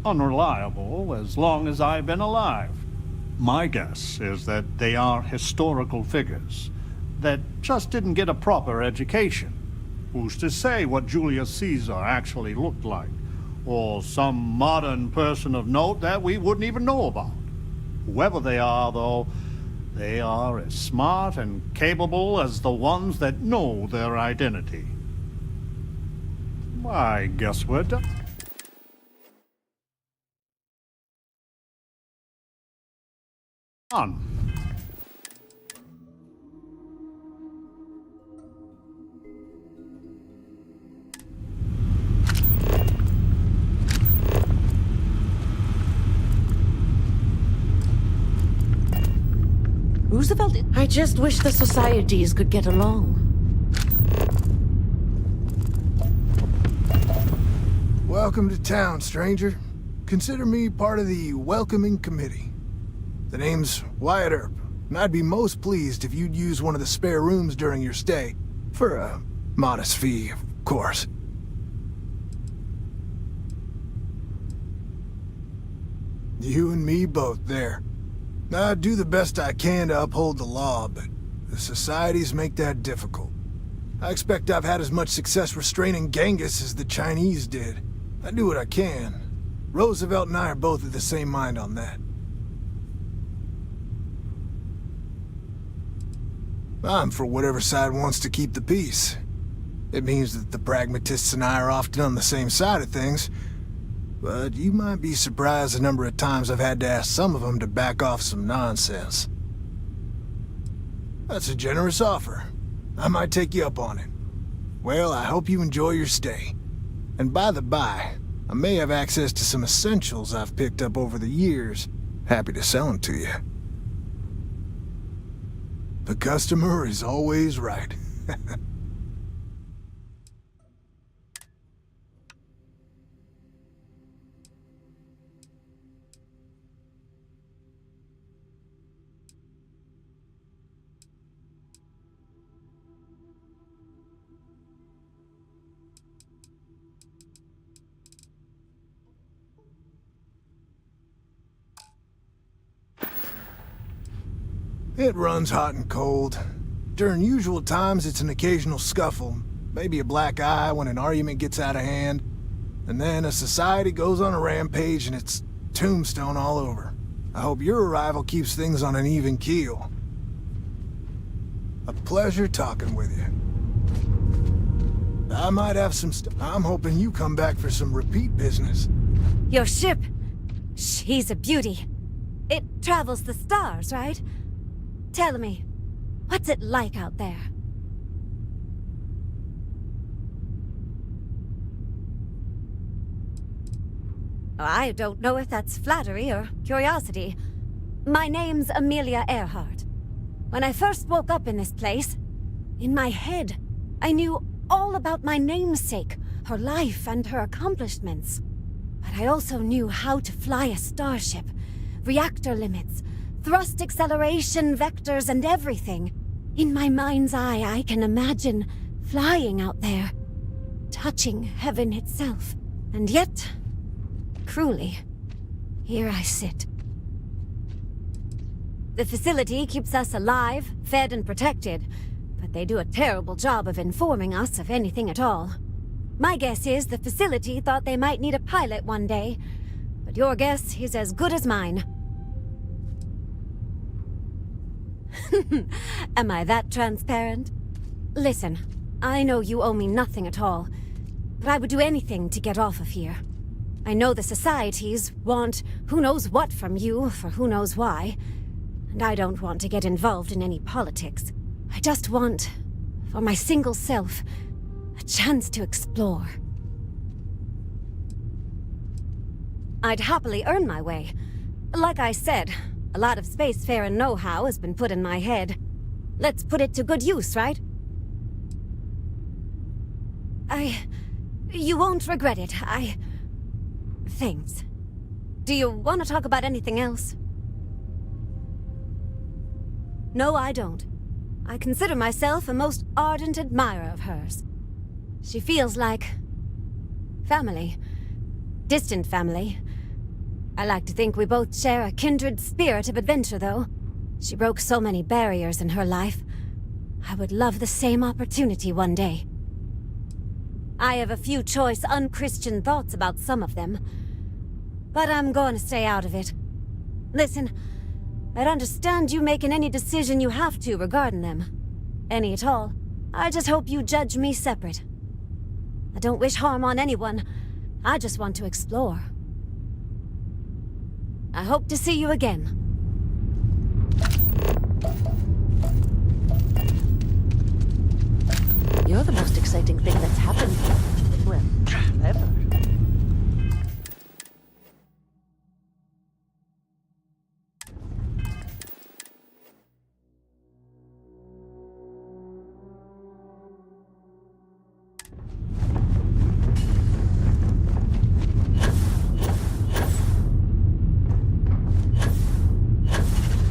unreliable as long as I've been alive. My guess is that they are historical figures that just didn't get a proper education. Who's to say what Julius Caesar actually looked like? Or some modern person of note that we wouldn't even know about? Whoever they are, though, they are as smart and capable as the ones that know their identity. I guess we're done. On. Roosevelt, I just wish the societies could get along. Welcome to town, stranger. Consider me part of the welcoming committee. The name's Wyatt Earp, and I'd be most pleased if you'd use one of the spare rooms during your stay. For a modest fee, of course. You and me both there. I do the best I can to uphold the law, but the societies make that difficult. I expect I've had as much success restraining Genghis as the Chinese did. I do what I can. Roosevelt and I are both of the same mind on that. I'm for whatever side wants to keep the peace. It means that the pragmatists and I are often on the same side of things, but you might be surprised the number of times I've had to ask some of them to back off some nonsense. That's a generous offer. I might take you up on it. Well, I hope you enjoy your stay. And by the by, I may have access to some essentials I've picked up over the years. Happy to sell them to you. The customer is always right. It runs hot and cold. During usual times, it's an occasional scuffle, maybe a black eye when an argument gets out of hand, and then a society goes on a rampage and it's tombstone all over. I hope your arrival keeps things on an even keel. A pleasure talking with you. I might have some I'm hoping you come back for some repeat business. Your ship, she's a beauty. It travels the stars, right? Tell me, what's it like out there? I don't know if that's flattery or curiosity. My name's Amelia Earhart. When I first woke up in this place, in my head, I knew all about my namesake, her life and her accomplishments. But I also knew how to fly a starship, reactor limits, thrust acceleration, vectors, and everything. In my mind's eye, I can imagine flying out there, touching heaven itself. And yet, cruelly, here I sit. The facility keeps us alive, fed, and protected, but they do a terrible job of informing us of anything at all. My guess is the facility thought they might need a pilot one day, but your guess is as good as mine. Am I that transparent? Listen, I know you owe me nothing at all, but I would do anything to get off of here. I know the societies want who knows what from you for who knows why, and I don't want to get involved in any politics. I just want, for my single self, a chance to explore. I'd happily earn my way. Like I said, a lot of spacefaring know-how has been put in my head. Let's put it to good use, right? You won't regret it. Thanks. Do you want to talk about anything else? No, I don't. I consider myself a most ardent admirer of hers. She feels like family. Distant family. I like to think we both share a kindred spirit of adventure, though. She broke so many barriers in her life. I would love the same opportunity one day. I have a few choice, unchristian thoughts about some of them, but I'm going to stay out of it. Listen, I'd understand you making any decision you have to regarding them. Any at all. I just hope you judge me separate. I don't wish harm on anyone. I just want to explore. I hope to see you again. exciting thing that's happened. Well, ever.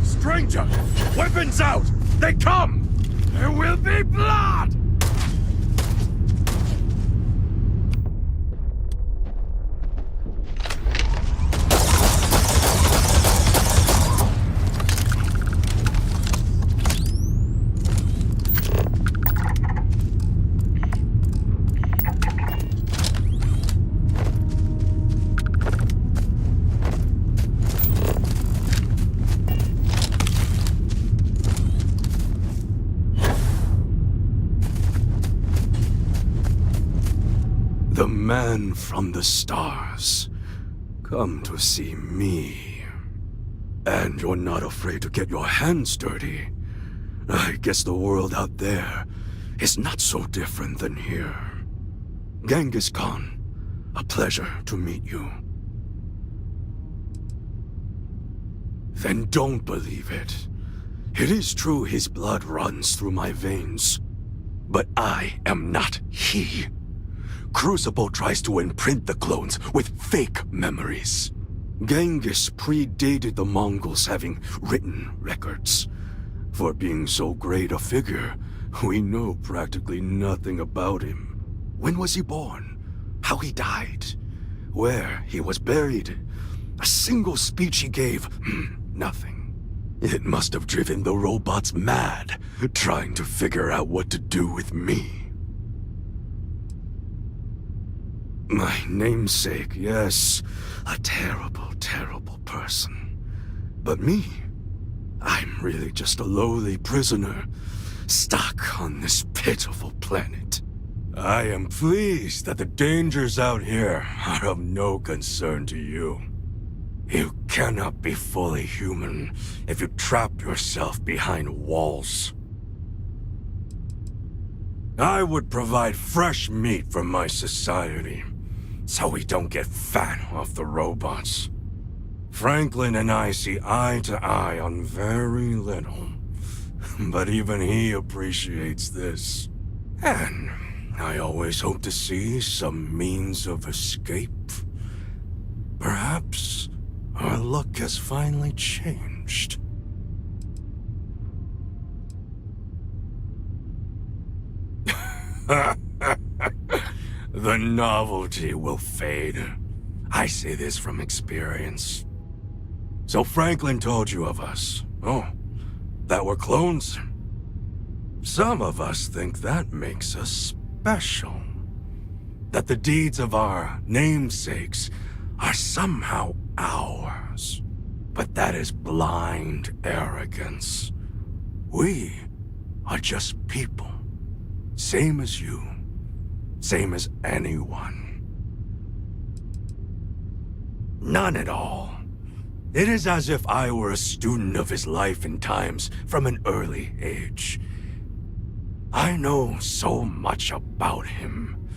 Stranger! Weapons out! They come! There will be blood! The man from the stars. Come to see me. And you're not afraid to get your hands dirty. I guess the world out there is not so different than here. Genghis Khan, a pleasure to meet you. Then don't believe it. It is true his blood runs through my veins. But I am not he. Crucible tries to imprint the clones with fake memories. Genghis predated the Mongols having written records. For being so great a figure, we know practically nothing about him. When was he born? How he died? Where he was buried? A single speech he gave? Nothing. It must have driven the robots mad, trying to figure out what to do with me. My namesake, yes. A terrible, terrible person. But me? I'm really just a lowly prisoner, stuck on this pitiful planet. I am pleased that the dangers out here are of no concern to you. You cannot be fully human if you trap yourself behind walls. I would provide fresh meat for my society, so we don't get fat off the robots. Franklin and I see eye to eye on very little, but even he appreciates this. And I always hope to see some means of escape. Perhaps our luck has finally changed. The novelty will fade. I say this from experience. So Franklin told you of us. Oh, that we're clones? Some of us think that makes us special. That the deeds of our namesakes are somehow ours. But that is blind arrogance. We are just people. Same as you. Same as anyone. None at all. It is as if I were a student of his life and times from an early age. I know so much about him,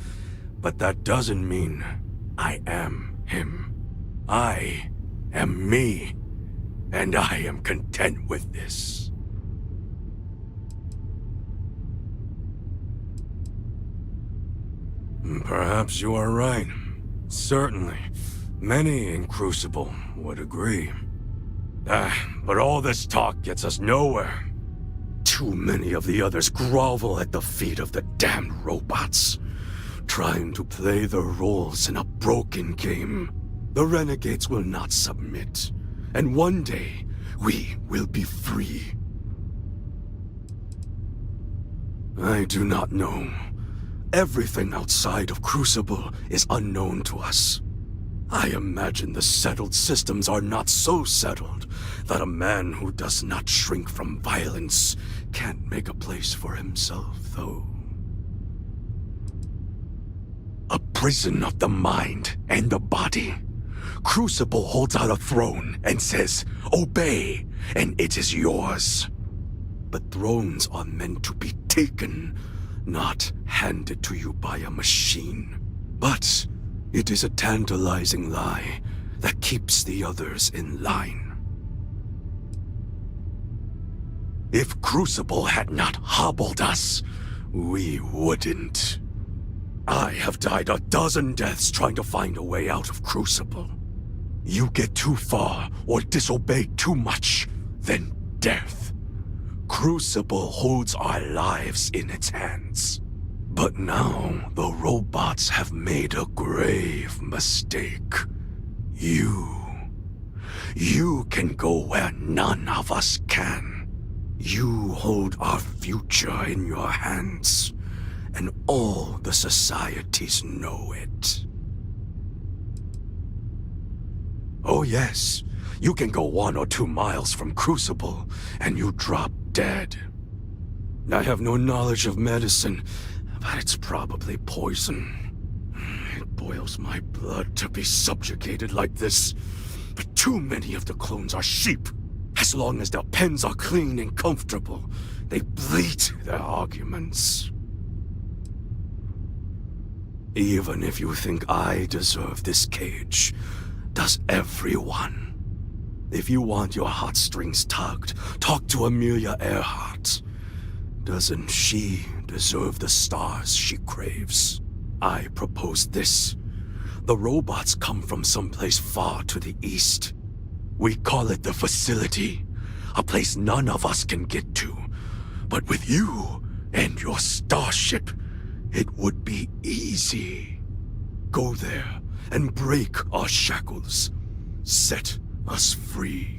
but that doesn't mean I am him. I am me, and I am content with this. Perhaps you are right. Certainly. Many in Crucible would agree. But all this talk gets us nowhere. Too many of the others grovel at the feet of the damned robots, trying to play their roles in a broken game. The renegades will not submit, and one day we will be free. I do not know. Everything outside of Crucible is unknown to us. I imagine the settled systems are not so settled that a man who does not shrink from violence can't make a place for himself, though. A prison of the mind and the body. Crucible holds out a throne and says, "Obey, and it is yours." But thrones are meant to be taken, not handed to you by a machine. But it is a tantalizing lie that keeps the others in line. If Crucible had not hobbled us, we wouldn't. I have died a dozen deaths trying to find a way out of Crucible. You get too far or disobey too much, then death. Crucible holds our lives in its hands. But now the robots have made a grave mistake. You can go where none of us can. You hold our future in your hands, and all the societies know it. Oh yes, you can go 1 or 2 miles from Crucible, and you drop dead. I have no knowledge of medicine, but it's probably poison. It boils my blood to be subjugated like this, but too many of the clones are sheep. As long as their pens are clean and comfortable, they bleat their arguments. Even if you think I deserve this cage, does everyone? If you want your heartstrings tugged, talk to Amelia Earhart. Doesn't she deserve the stars she craves? I propose this. The robots come from someplace far to the east. We call it the facility, a place none of us can get to. But with you and your starship, it would be easy. Go there and break our shackles. Set us free.